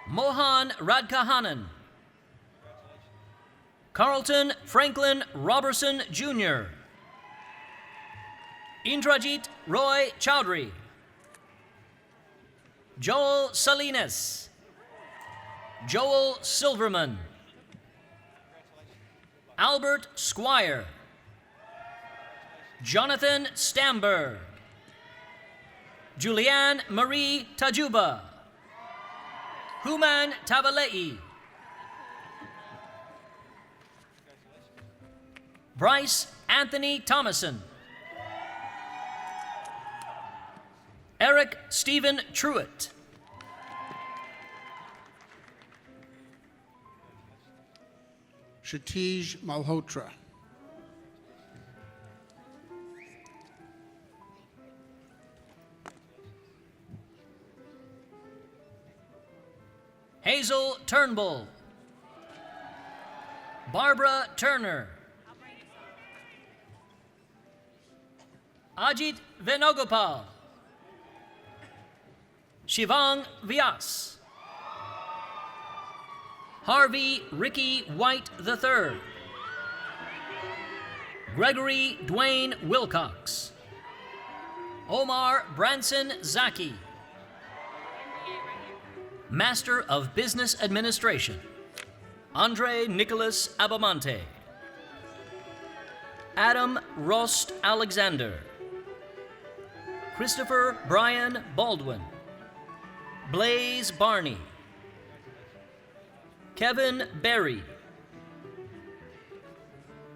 Mohan Radkahanan. Carlton Franklin Robertson Jr. Indrajit Roy Chowdhury. Joel Salinas. Joel Silverman. Albert Squire. Jonathan Stamberg. Julianne Marie Tajuba. Human Tavalei. Bryce Anthony Thomason. Eric Stephen Truitt. Kshitij Malhotra. Turnbull, Barbara Turner, Ajit Venugopal, Shivang Vyas, Harvey Ricky White III, Gregory Dwayne Wilcox, Omar Branson Zaki, Master of Business Administration, Andre Nicholas Abamonte, Adam Rost Alexander, Christopher Brian Baldwin, Blaze Barney, Kevin Berry,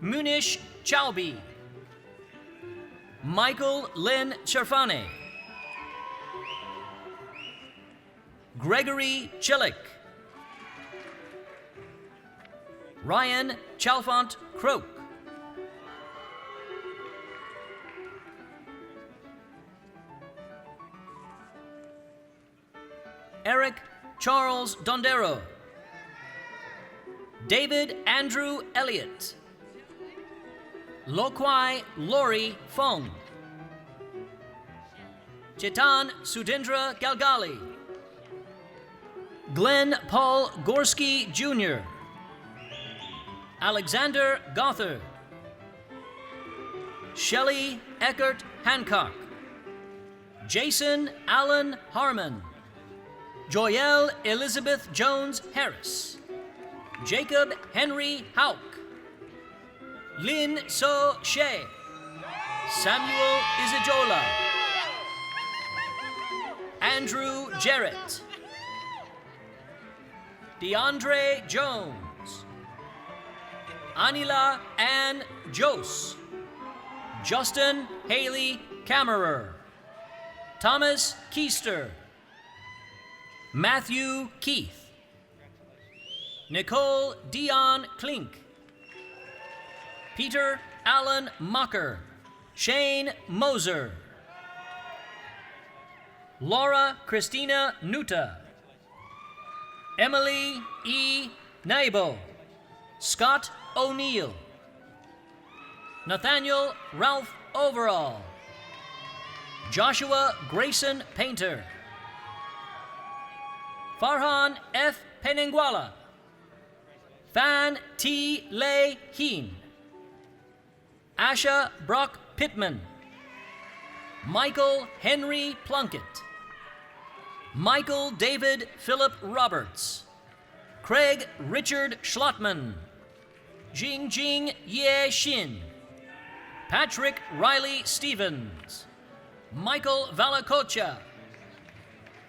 Munish Chaubi, Michael Lynn Cherfane, Gregory Chilik, Ryan Chalfont Croak, Eric Charles Dondero, David Andrew Elliott, Lokwai Lori Fong, Chetan Sudindra Galgali, Glenn Paul Gorski Jr., Alexander Gothard, Shelley Eckert Hancock, Jason Allen Harmon, Joyelle Elizabeth Jones Harris, Jacob Henry Hauk, Lin So She, Samuel Izajola, Andrew Jarrett, DeAndre Jones, Anila Ann Jose, Justin Haley Kammerer, Thomas Keister, Matthew Keith, Nicole Dion Klink, Peter Allen Mocker, Shane Moser, Laura Christina Nuta, Emily E. Naibo, Scott O'Neill, Nathaniel Ralph Overall, Joshua Grayson Painter, Farhan F. Peningwala, Fan T. Lei Heen, Asha Brock Pittman, Michael Henry Plunkett, Michael David Philip Roberts, Craig Richard Schlottman, Jingjing Ye Shin, Patrick Riley Stevens, Michael Valacocha,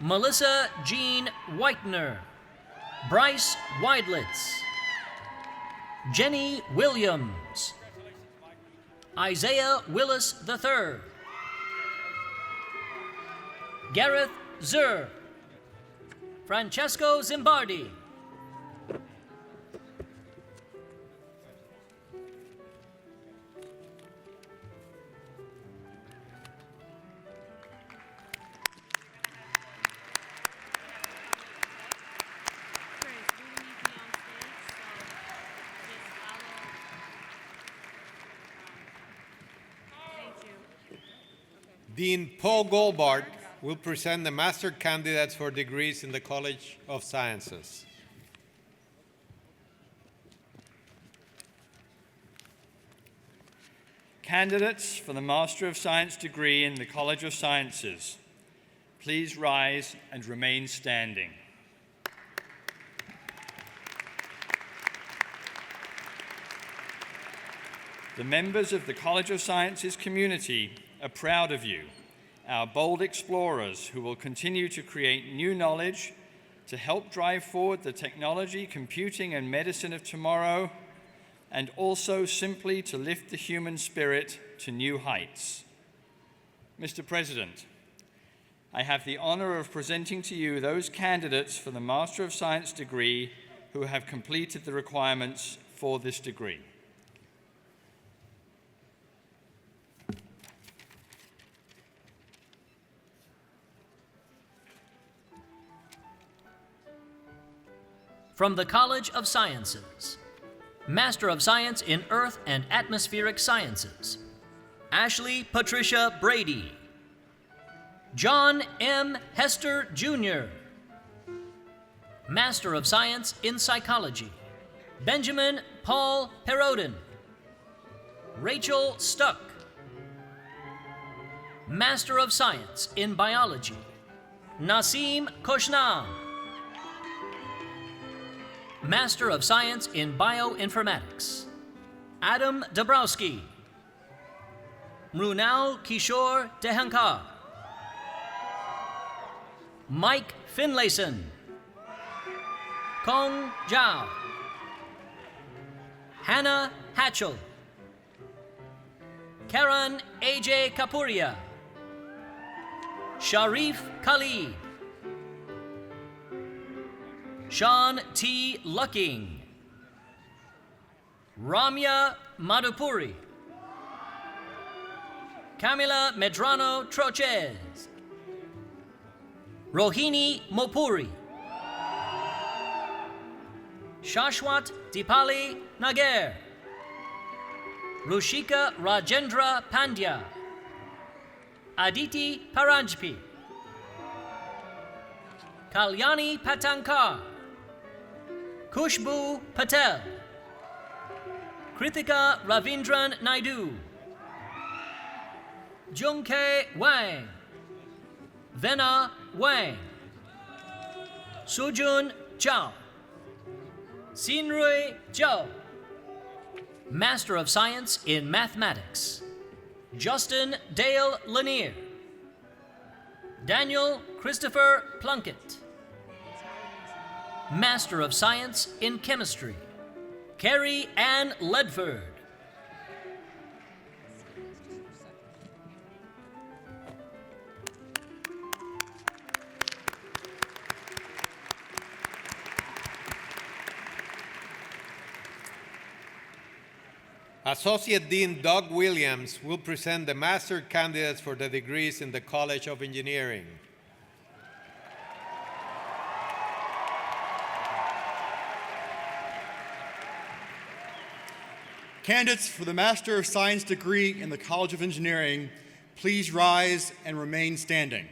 Melissa Jean Whitener, Bryce Weidlitz, Jenny Williams, Isaiah Willis III, Gareth Zur, Francesco Zimbardi, Dean Paul Goldbart will present the master candidates for degrees in the College of Sciences. Candidates for the Master of Science degree in the College of Sciences, please rise and remain standing. The members of the College of Sciences community are proud of you, our bold explorers who will continue to create new knowledge to help drive forward the technology, computing, and medicine of tomorrow, and also simply to lift the human spirit to new heights. Mr. President, I have the honor of presenting to you those candidates for the Master of Science degree who have completed the requirements for this degree. From the College of Sciences, Master of Science in Earth and Atmospheric Sciences, Ashley Patricia Brady. John M. Hester, Jr., Master of Science in Psychology, Benjamin Paul Perodin. Rachel Stuck, Master of Science in Biology, Nasim Koshnam. Master of Science in Bioinformatics, Adam Dabrowski. Mrunal Kishore Tehankar. Mike Finlayson. Kong Zhao. Hannah Hatchell. Karan A.J. Kapuria. Sharif Khalid. Sean T. Lucking. Ramya Madhupuri. Camila Medrano Trochez. Rohini Mopuri. Shashwat Dipali Nagar. Rushika Rajendra Pandya. Aditi Paranjpi. Kalyani Patankar. Kushbu Patel. Kritika Ravindran Naidu. Jungke Wang. Vena Wang. Sujun Zhao. Sinrui Zhou. Master of Science in Mathematics, Justin Dale Lanier. Daniel Christopher Plunkett. Master of Science in Chemistry, Carrie Ann Ledford. Associate Dean Doug Williams will present the master candidates for the degrees in the College of Engineering. Candidates for the Master of Science degree in the College of Engineering, please rise and remain standing.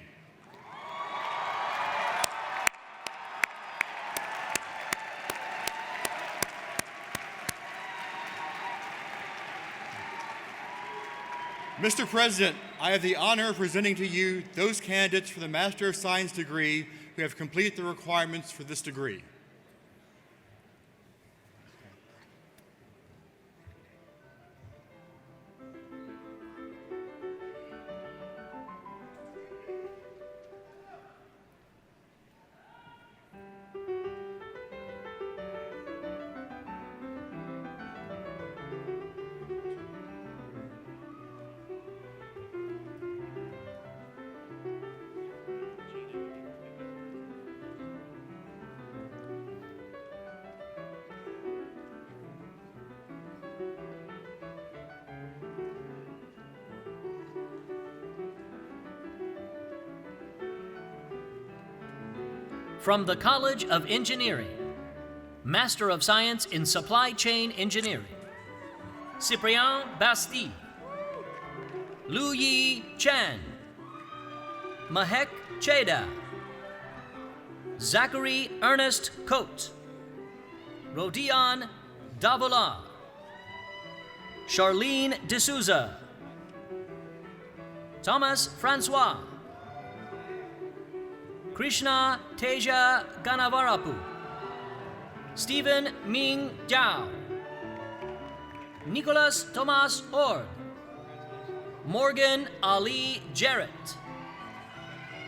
Mr. President, I have the honor of presenting to you those candidates for the Master of Science degree who have completed the requirements for this degree. From the College of Engineering, Master of Science in Supply Chain Engineering, Cyprien Bastille. Lu Yi Chan. Mahek Cheda. Zachary Ernest Coate. Rodion Davola. Charlene D'Souza. Thomas Francois. Krishna Teja Ganavarapu. Stephen Ming Jiao. Nicholas Thomas Ord. Morgan Ali Jarrett.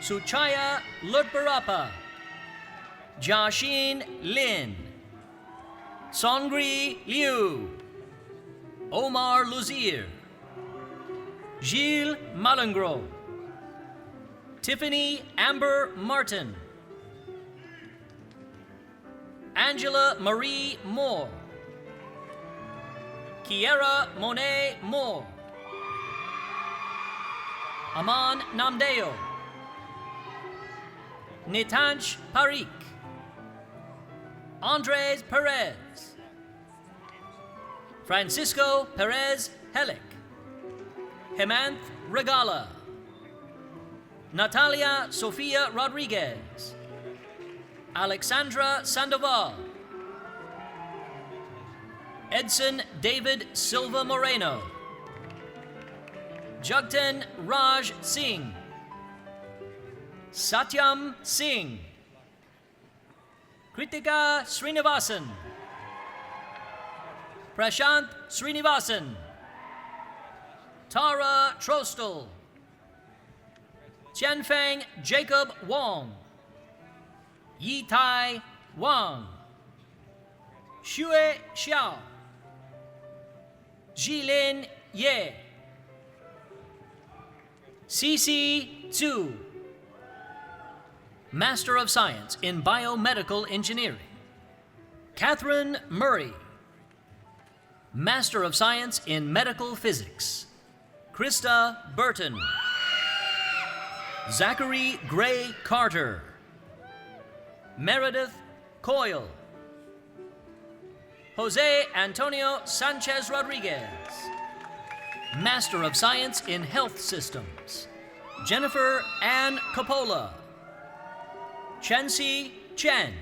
Suchaya Lutbarapa. Jashin Lin. Songri Liu. Omar Luzir. Gilles Malengro. Tiffany Amber Martin. Angela Marie Moore. Kiera Monet Moore. Aman Namdeo. Nitansh Parikh. Andres Perez, Francisco Perez Helic, Hemanth Regala, Natalia Sofia Rodriguez, Alexandra Sandoval, Edson David Silva Moreno, Jagtan Raj Singh, Satyam Singh, Kritika Srinivasan, Prashant Srinivasan, Tara Trostel, Qianfeng Jacob Wong, Yitai Wang, Xue Xiao, Jilin Ye, Cici Zhu, Master of Science in Biomedical Engineering. Catherine Murray, Master of Science in Medical Physics. Krista Burton. Zachary Gray Carter. Meredith Coyle. Jose Antonio Sanchez Rodriguez, Master of Science in Health Systems. Jennifer Ann Coppola. Chensi Chen,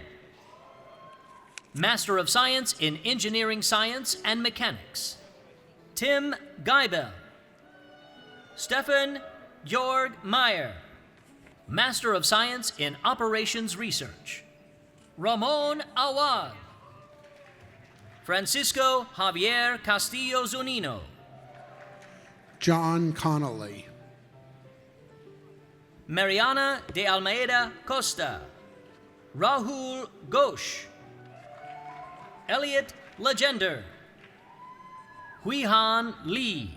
Master of Science in Engineering Science and Mechanics. Tim Geibel. Stefan Georg Meyer, Master of Science in Operations Research. Ramon Awad. Francisco Javier Castillo Zunino. John Connolly. Mariana de Almeida Costa. Rahul Ghosh. Elliot Legender. Huihan Lee.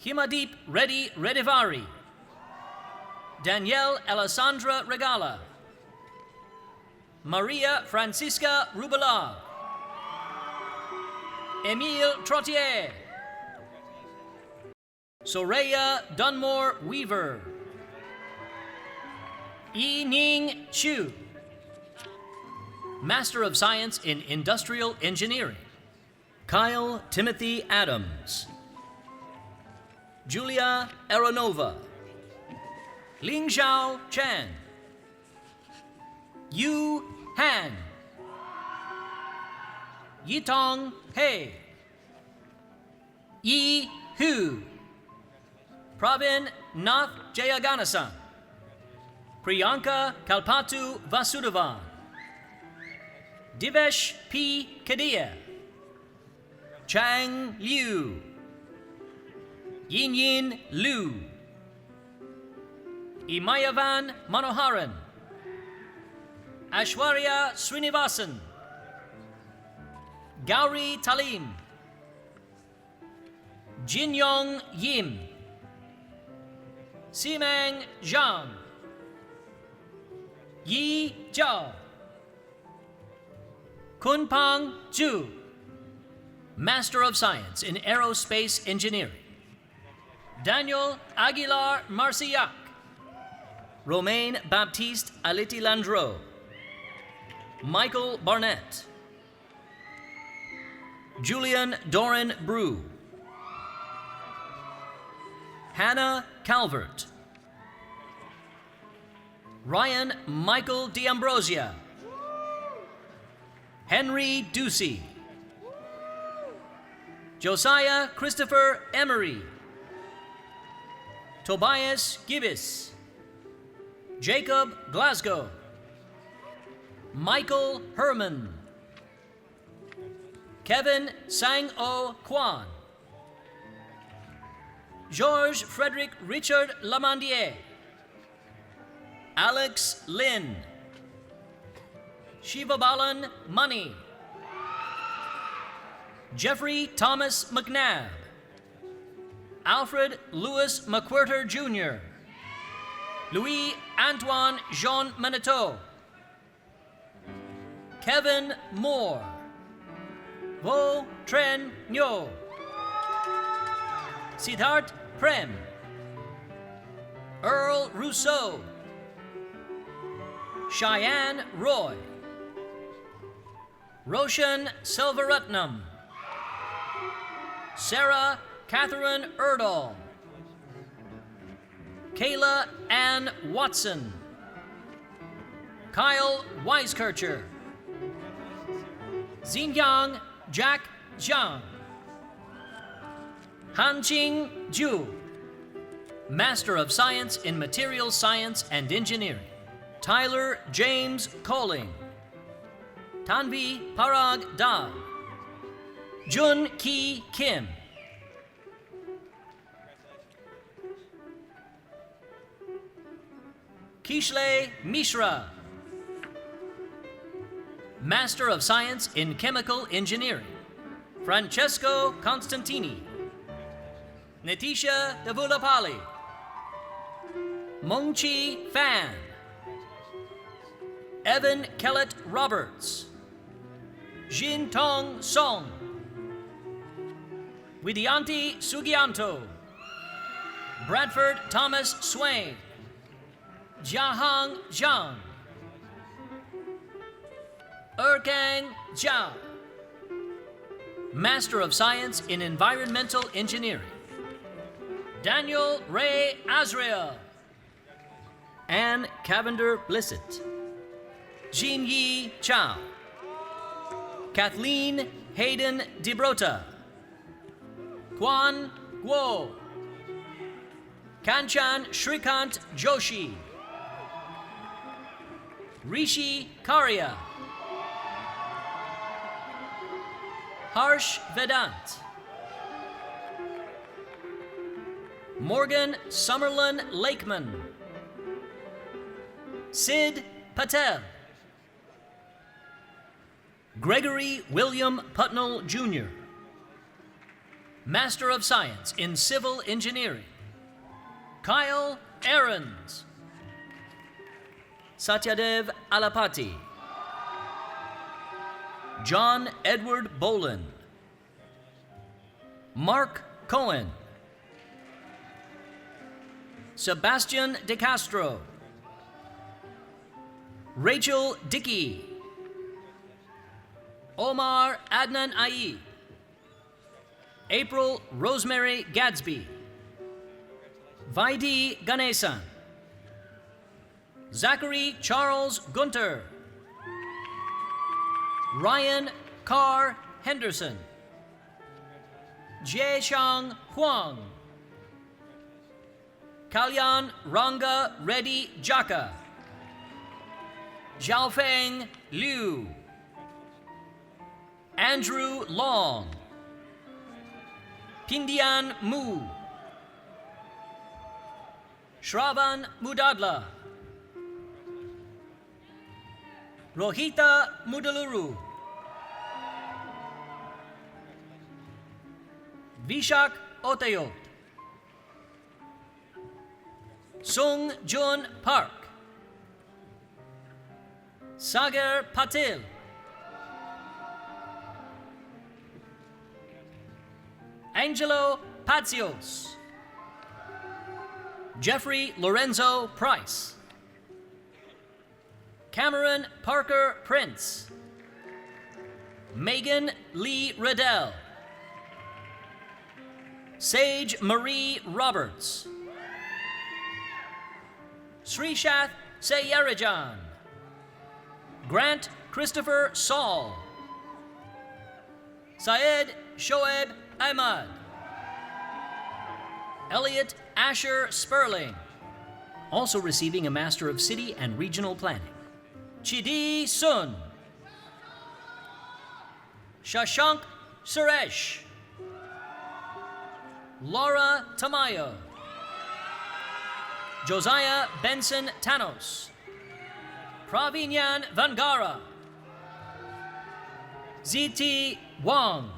Himadeep Reddy Redivari. Danielle Alessandra Regala. Maria Francisca Rubelov. Emile Trottier. Soraya Dunmore Weaver. Yi-Ning Chu, Master of Science in Industrial Engineering. Kyle Timothy Adams. Julia Aronova. Ling Xiao Chan. Yu Han. Yitong He. Yi Hu. Pravin Nath Jayaganasan. Priyanka Kalpatu Vasudevan. Divesh P. Kadia. Chang Liu. Yin Yin Liu. Imayavan Manoharan. Ashwarya Srinivasan. Gauri Talim. Jinyong Yim. Simang Zhang. Yi Zhao. Kunpang Zhu, Master of Science in Aerospace Engineering. Daniel Aguilar Marcillac. Romain Baptiste Aliti Landreau. Michael Barnett. Julian Doran Brew. Hannah Calvert. Ryan Michael D'Ambrosia. Henry Ducey. Josiah Christopher Emery. Tobias Gibbis. Jacob Glasgow. Michael Herman. Kevin Sang-O Kwan. Georges Frederick Richard Lamandier. Alex Lin. Shivabalan Money. Jeffrey Thomas McNabb. Alfred Louis McWhirter Jr. Louis Antoine Jean Maneteau. Kevin Moore. Vo Tren Nyo. Siddharth Prem. Earl Rousseau. Cheyenne Roy. Roshan Selvaratnam. Sarah Catherine Erdahl. Kayla Ann Watson. Kyle Weiskircher. Xinjiang Jack Zhang. Hanqing Zhu, Master of Science in Materials Science and Engineering. Tyler James Colling. Tanvi Parag Da. Jun Ki Kim. Kishle Mishra, Master of Science in Chemical Engineering. Francesco Constantini. Nitisha Devulapalli. Mongchi Fan. Evan Kellett Roberts. Jin Tong Song. Widyanti Sugianto. Bradford Thomas Swain. Jiahang Zhang. Erkang Zhao, Master of Science in Environmental Engineering. Daniel Ray Azrael. Anne Cavender Blissett. Jean Yi Chow. Kathleen Hayden DeBrota. Kwan Guo. Kanchan Shrikant Joshi. Rishi Karia. Harsh Vedant. Morgan Summerlin Lakeman. Sid Patel. Gregory William Putnell Jr., Master of Science in Civil Engineering. Kyle Ahrens. Satyadev Alapati. John Edward Bolin. Mark Cohen. Sebastian De Castro. Rachel Dickey. Omar Adnan Ayi. April Rosemary Gadsby. Vaidi Ganesan. Zachary Charles Gunter. Ryan Carr Henderson. Jieshang Huang. Kalyan Ranga Reddy Jaka. Xiaofeng Liu. Andrew Long. Pindian Mu. Shravan Mudadla. Rohita Mudaluru. Vishak Otayot. Sung Jun Park. Sagar Patil. Angelo Patsios. Jeffrey Lorenzo Price. Cameron Parker Prince. Megan Lee Riddell. Sage Marie Roberts. Srishath Sayarajan. Grant Christopher Saul. Syed Shoaib Ahmad. Elliot Asher Sperling. Also receiving a Master of City and Regional Planning. Chidi Sun. Shashank Suresh. Laura Tamayo. Josiah Benson Tanos. Pravinyan Vangara. Ziti Wang.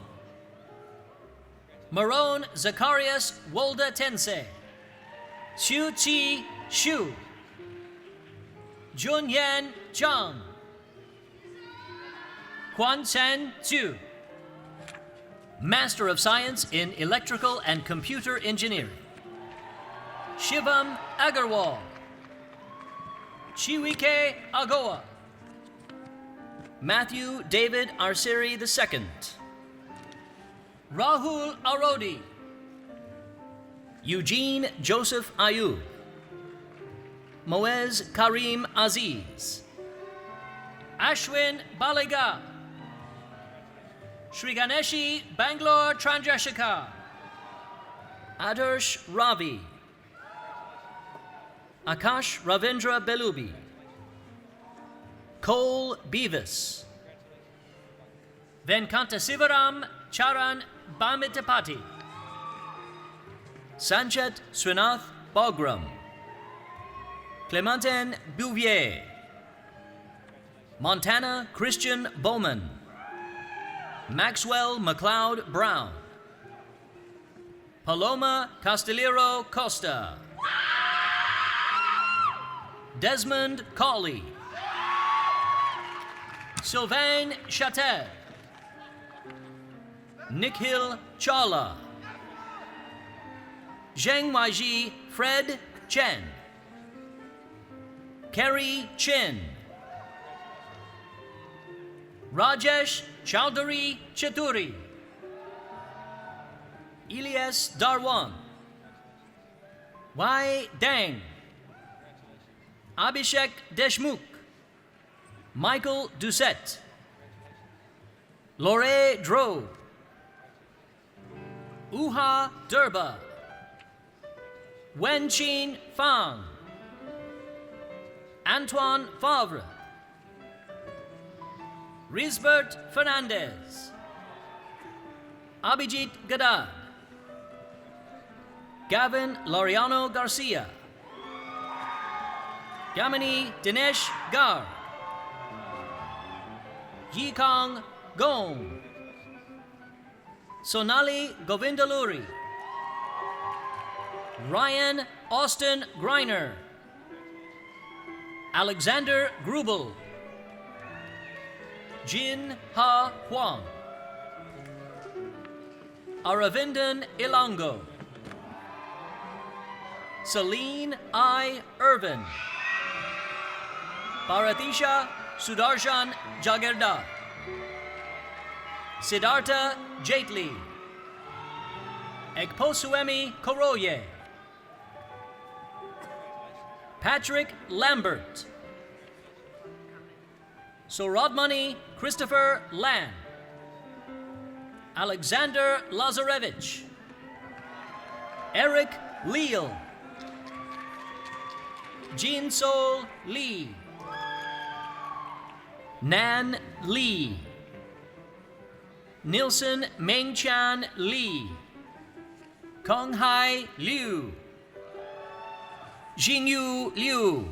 Maron Zacharias Wolda Tense. Xu Chi Xu. Junyan Zhang. Huan Chen Zhu. Master of Science in Electrical and Computer Engineering. Shivam Agarwal. Chiwike Agoa. Matthew David Arsiri II. Rahul Arodi. Eugene Joseph Ayub. Moez Karim Aziz. Ashwin Baliga. Shri Ganeshi Bangalore Chandrasekhar. Adarsh Ravi. Akash Ravindra Belubi. Cole Beavis. Venkatasivaram Charan Bamitapati. Sanchet Srinath Bogram. Clementine Bouvier. Montana Christian Bowman. Maxwell McLeod Brown. Paloma Castillero Costa. Desmond Cawley. Sylvain Chatel. Nikhil Chawla. Zheng Weiji Fred Chen. Kerry Chin. Rajesh Chowdhury Chaturi. Ilyas Darwan. Y. Dang. Abhishek Deshmukh. Michael Doucette. Lore Drove. Uha Durba. Wenchin Fang. Antoine Favre. Risbert Fernandez. Abhijit Gadad. Gavin Laureano Garcia. Yamini Dinesh Gar. Yikong Gong. Sonali Govindaluri. Ryan Austin Greiner. Alexander Grubel. Jin Ha Huang. Aravindan Ilango. Celine I. Irvin. Parathisha Sudarshan Jagirdar. Siddhartha Jaitley. Ekposuemi Koroye. Patrick Lambert. Sorodmani Christopher Land. Alexander Lazarevich. Eric Leal. Jin Sol Lee. Nan Lee. Nilson Mengchan Lee. Konghai Liu. Jingyu Liu.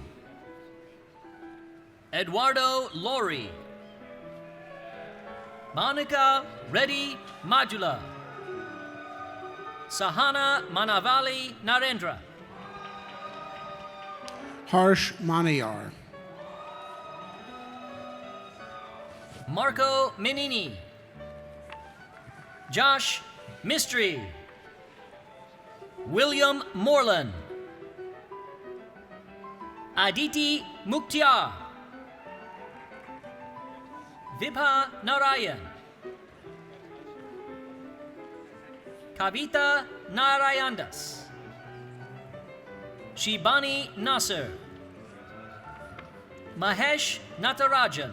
Eduardo Lori. Monica Reddy Majula. Sahana Manavali Narendra. Harsh Maniyar. Marco Menini. Josh Mistry. William Moreland. Aditi Mukhtiar. Vibha Narayan. Kavita Narayandas. Shibani Nasser. Mahesh Natarajan.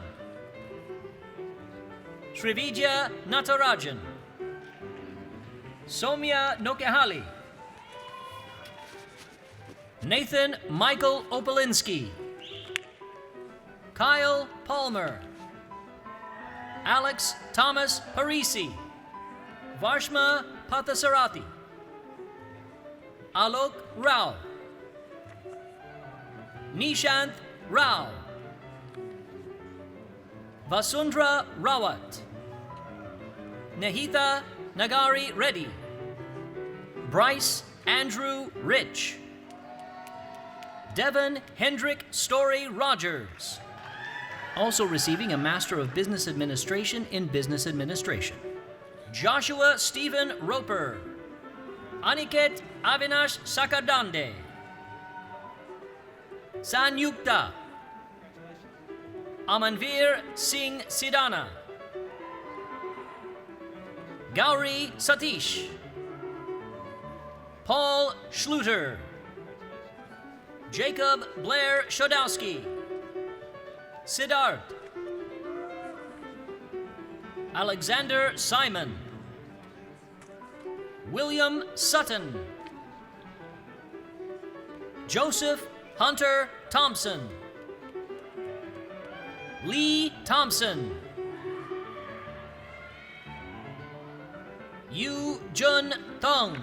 Srividya Natarajan. Somya Nokehali. Nathan Michael Opalinsky. Kyle Palmer. Alex Thomas Parisi. Varshma Pathasarati. Alok Rao. Nishanth Rao. Vasundra Rawat. Nehita Nagari Reddy. Bryce Andrew Rich. Devon Hendrick Story Rogers. Also receiving a Master of Business Administration in Business Administration. Joshua Stephen Roper. Aniket Avinash Sakardande. Sanyukta. Amanveer Singh Sidana, Gauri Satish, Paul Schluter, Jacob Blair Shodowski, Siddharth, Alexander Simon, William Sutton, Joseph Hunter Thompson, Lee Thompson, Yu Jun Thong,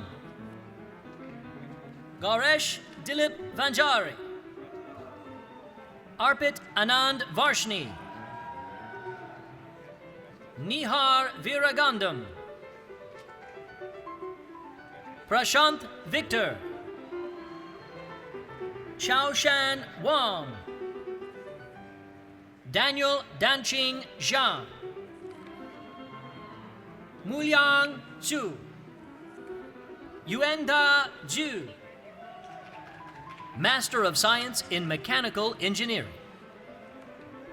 Garesh Dilip Vanjari, Arpit Anand Varshni, Nihar Viragandam, Prashant Victor, Chaoshan Wang, Daniel Danching Zhang, Muliang Zhu, Yuenda Zhu, Master of Science in Mechanical Engineering,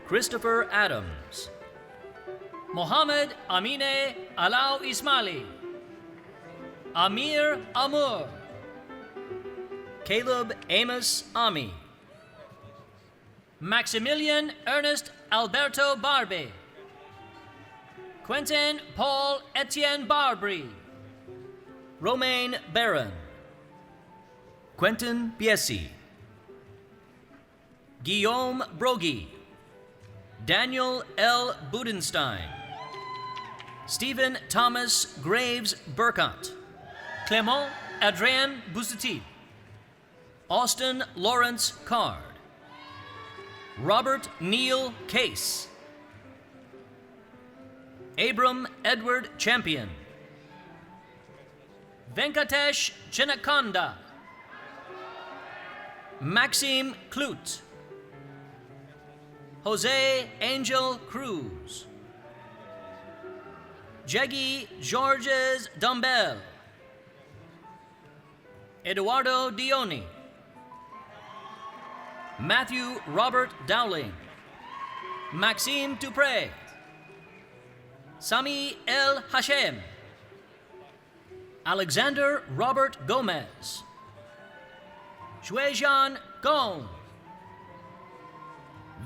Christopher Adams, Mohammed Amine Alau Ismaili, Amir Amur, Caleb Amos Ami, Maximilian Ernest Alberto Barbe, Quentin Paul Etienne Barbry, Romain Barron, Quentin Biesi, Guillaume Brogy, Daniel L. Budenstein, Stephen Thomas Graves Burkott, Clément Adrien Bouzouti, Austin Lawrence Card, Robert Neil Case, Abram Edward Champion, Venkatesh Chinakonda, Maxime Clute, Jose Angel Cruz, Jeggy Georges Dumbell, Eduardo Dioni, Matthew Robert Dowling, Maxime Dupre, Sami El Hashem, Alexander Robert Gomez, Shuejian Gong,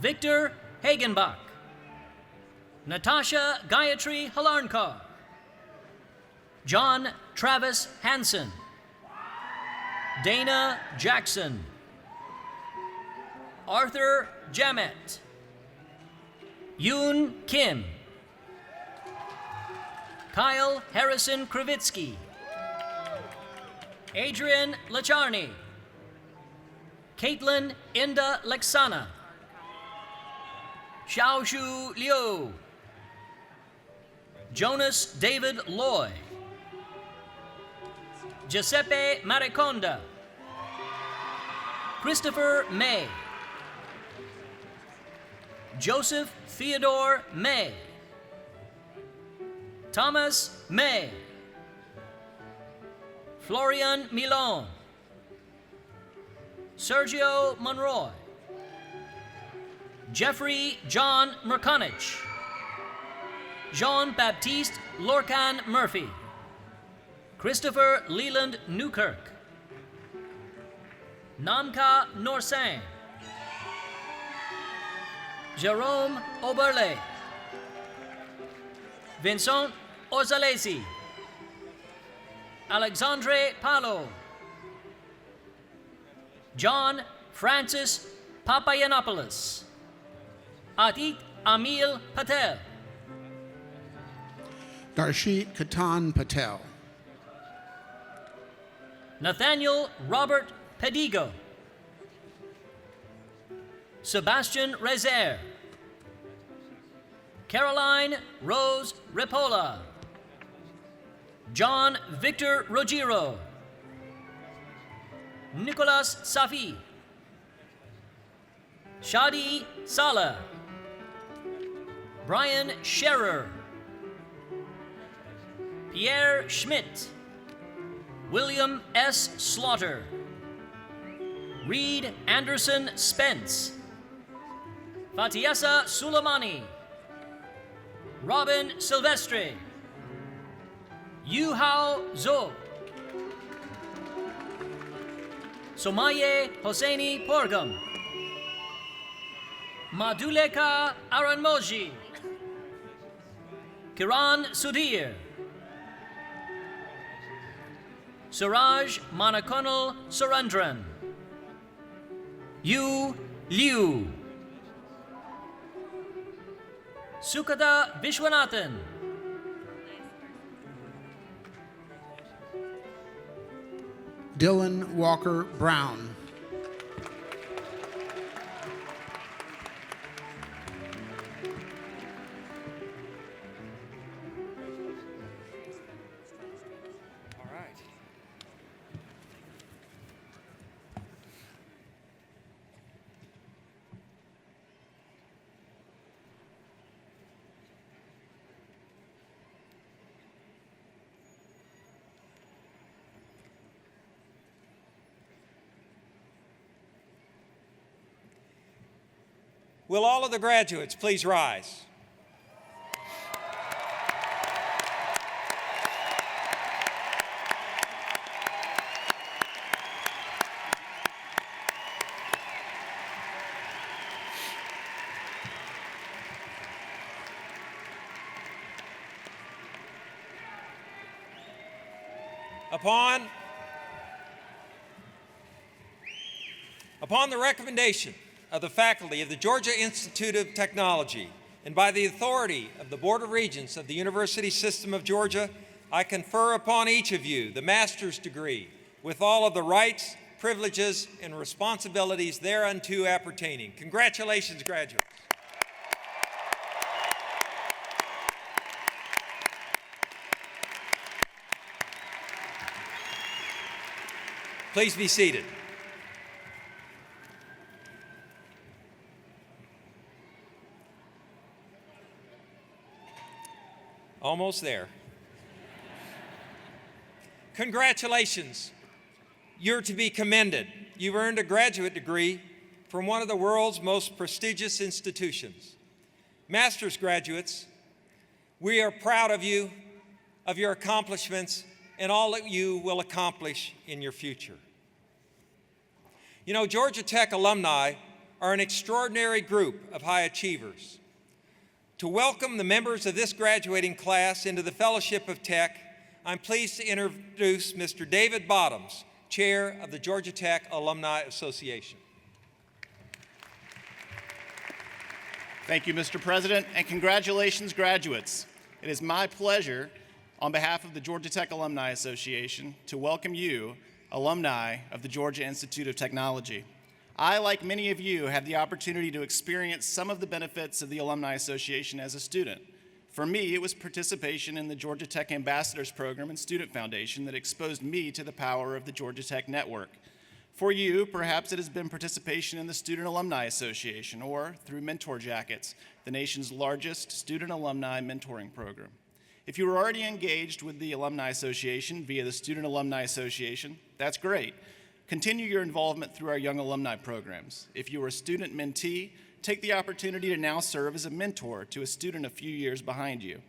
Victor Hagenbach, Natasha Gayatri Halarnkar, John Travis Hansen, Dana Jackson, Arthur Jamet, Yoon Kim, Kyle Harrison Kravitsky, Adrian Lacharni, Caitlin Inda Lexana, Xiaoshu Liu, Jonas David Loy, Giuseppe Mariconda, Christopher May, Joseph Theodore May, Thomas May, Florian Milon, Sergio Monroy, Jeffrey John Merkanich, Jean-Baptiste Lorcan Murphy, Christopher Leland Newkirk, Namka Norsang, Jerome Oberle, Vincent Orzalesi, Alexandre Palo, John Francis Papayanopoulos, Adit Amil Patel, Darshit Katan Patel, Nathaniel Robert Pedigo, Sebastian Rezer, Caroline Rose Repola, John Victor Rogiro, Nicolas Safi, Shadi Salah, Brian Scherer, Pierre Schmidt, William S. Slaughter, Reed Anderson Spence, Fatiessa Suleimani, Robin Silvestre, Yuhao Zhou, Somaye Hosseini Porgam, Madhuleka Aranmoji, Kiran Sudhir, Suraj Manakonal Surendran, Yu Liu, Sukada Vishwanathan, Dylan Walker Brown. All right. Will all of the graduates please rise? Upon the recommendation of the faculty of the Georgia Institute of Technology and by the authority of the Board of Regents of the University System of Georgia, I confer upon each of you the master's degree with all of the rights, privileges, and responsibilities thereunto appertaining. Congratulations, graduates. Please be seated. Almost there. Congratulations. You're to be commended. You've earned a graduate degree from one of the world's most prestigious institutions. Master's graduates, we are proud of you, of your accomplishments, and all that you will accomplish in your future. You know, Georgia Tech alumni are an extraordinary group of high achievers. To welcome the members of this graduating class into the Fellowship of Tech, I'm pleased to introduce Mr. David Bottoms, Chair of the Georgia Tech Alumni Association. Thank you, Mr. President, and congratulations, graduates. It is my pleasure, on behalf of the Georgia Tech Alumni Association, to welcome you, alumni of the Georgia Institute of Technology. I, like many of you, had the opportunity to experience some of the benefits of the Alumni Association as a student. For me, it was participation in the Georgia Tech Ambassadors Program and Student Foundation that exposed me to the power of the Georgia Tech network. For you, perhaps it has been participation in the Student Alumni Association or through Mentor Jackets, the nation's largest student alumni mentoring program. If you were already engaged with the Alumni Association via the Student Alumni Association, that's great. Continue your involvement through our Young Alumni programs. If you are a student mentee, take the opportunity to now serve as a mentor to a student a few years behind you.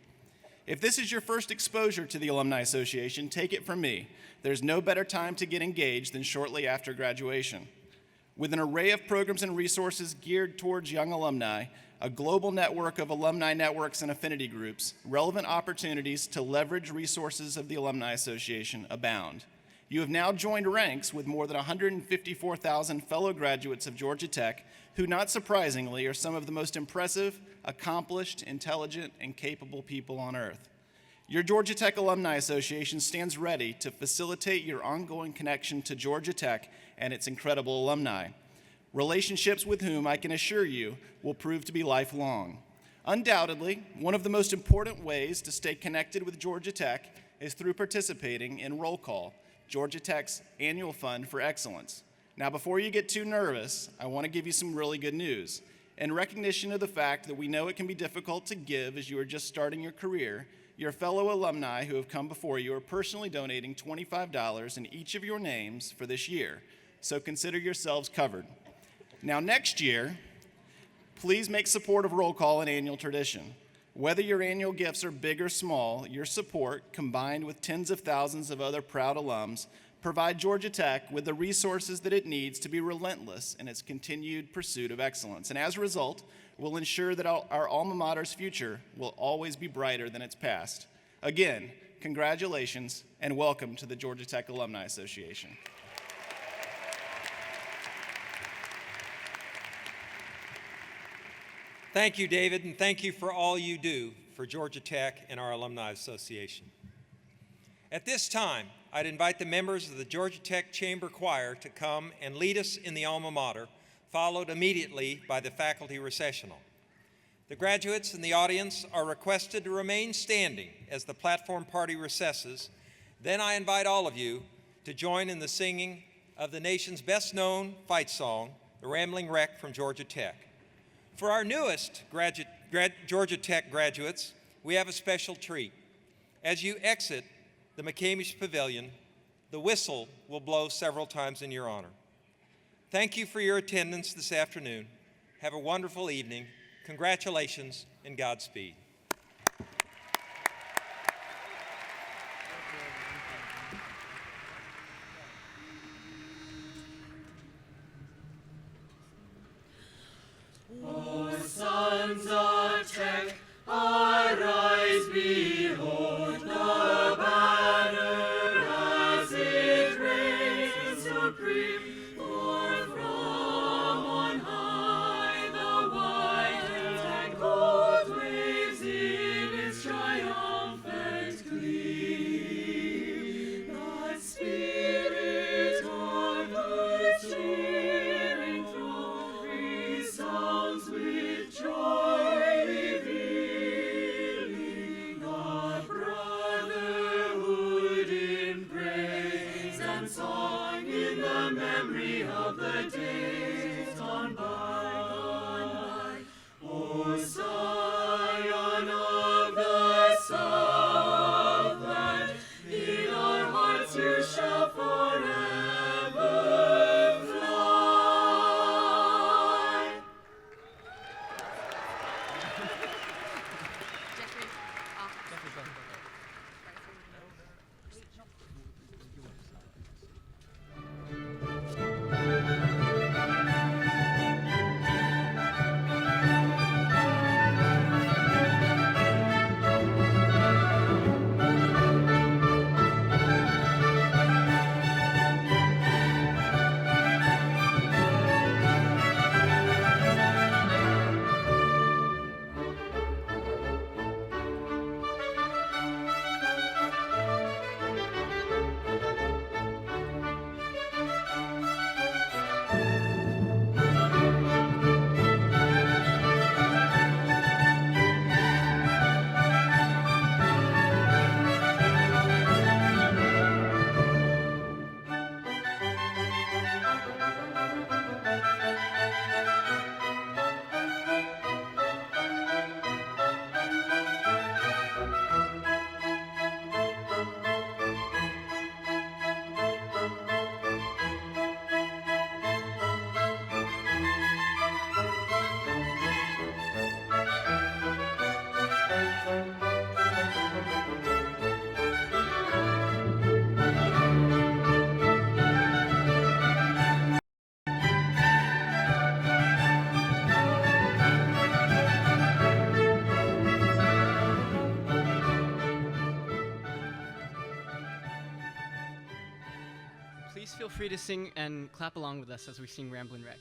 If this is your first exposure to the Alumni Association, take it from me. There's no better time to get engaged than shortly after graduation. With an array of programs and resources geared towards young alumni, a global network of alumni networks and affinity groups, relevant opportunities to leverage resources of the Alumni Association abound. You have now joined ranks with more than 154,000 fellow graduates of Georgia Tech, who, not surprisingly, are some of the most impressive, accomplished, intelligent, and capable people on earth. Your Georgia Tech Alumni Association stands ready to facilitate your ongoing connection to Georgia Tech and its incredible alumni, relationships with whom I can assure you will prove to be lifelong. Undoubtedly, one of the most important ways to stay connected with Georgia Tech is through participating in Roll Call, Georgia Tech's annual fund for excellence. Now, before you get too nervous, I want to give you some really good news. In recognition of the fact that we know it can be difficult to give as you are just starting your career, your fellow alumni who have come before you are personally donating $25 in each of your names for this year. So consider yourselves covered. Now, next year, Please make support of roll call an annual tradition. Whether your annual gifts are big or small, your support, combined with tens of thousands of other proud alums, provide Georgia Tech with the resources that it needs to be relentless in its continued pursuit of excellence. And as a result, will ensure that our alma mater's future will always be brighter than its past. Again, congratulations and welcome to the Georgia Tech Alumni Association. Thank you, David, and thank you for all you do for Georgia Tech and our Alumni Association. At this time, I'd invite the members of the Georgia Tech Chamber Choir to come and lead us in the alma mater, followed immediately by the faculty recessional. The graduates in the audience are requested to remain standing as the platform party recesses. Then I invite all of you to join in the singing of the nation's best-known fight song, The Rambling Wreck from Georgia Tech. For our newest Georgia Tech graduates, we have a special treat. As you exit the McCamish Pavilion, the whistle will blow several times in your honor. Thank you for your attendance this afternoon. Have a wonderful evening. Congratulations and Godspeed. O sons of Tech, arise, behold the banner as it reigns supreme. For from on high the white and gold waves in its triumphant glee. The spirit of the cheering throng resounds with joy, revealing the brotherhood in praise and song in the memory of the days gone by. O Zion of the Southland, in our hearts you shall forever fly. Please feel free to sing and clap along with us as we sing Ramblin' Wreck.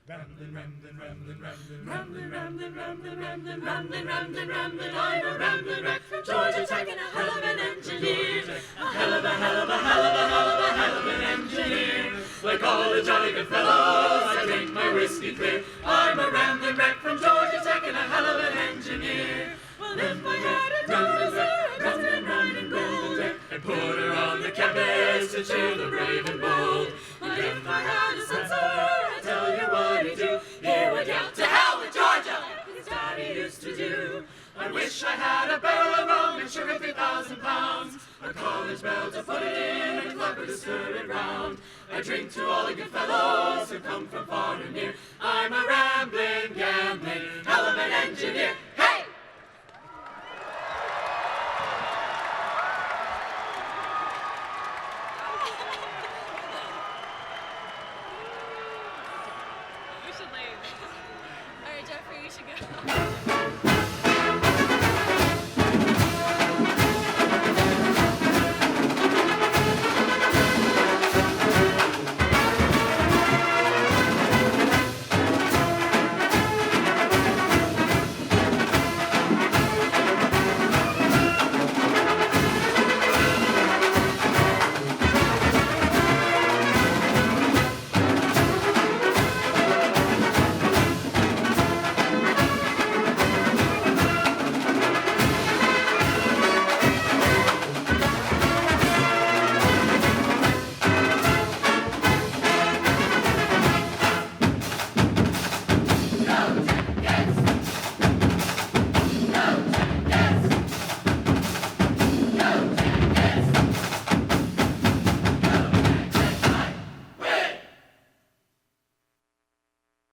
Ramblin', ramblin', ramblin', ramblin', ramblin', ramblin', ramblin', ramblin', ramblin', ramblin', ramblin', I'm a ramblin' wreck from Georgia Tech and a hell of an engineer. A hell of a, hell of a, hell of a, hell of a, hell of an engineer. Like all the jolly good fellows, I drink my whiskey clear. I'm a ramblin' wreck from Georgia Tech and a hell of an engineer. Well, if I had a dozer, I'd run and run and gold, and put her on the canvas to cheer the brave and bold. But if I had a censor, I'd tell you what he'd do. He would yell, to hell with Georgia, his daddy used to do. I wish I had a barrel of rum and sugar 3,000 pounds, a college bell to put it in, and a clapper to stir it round. I drink to all the good fellows who come from far and near. I'm a rambling, gambling, hell of an engineer.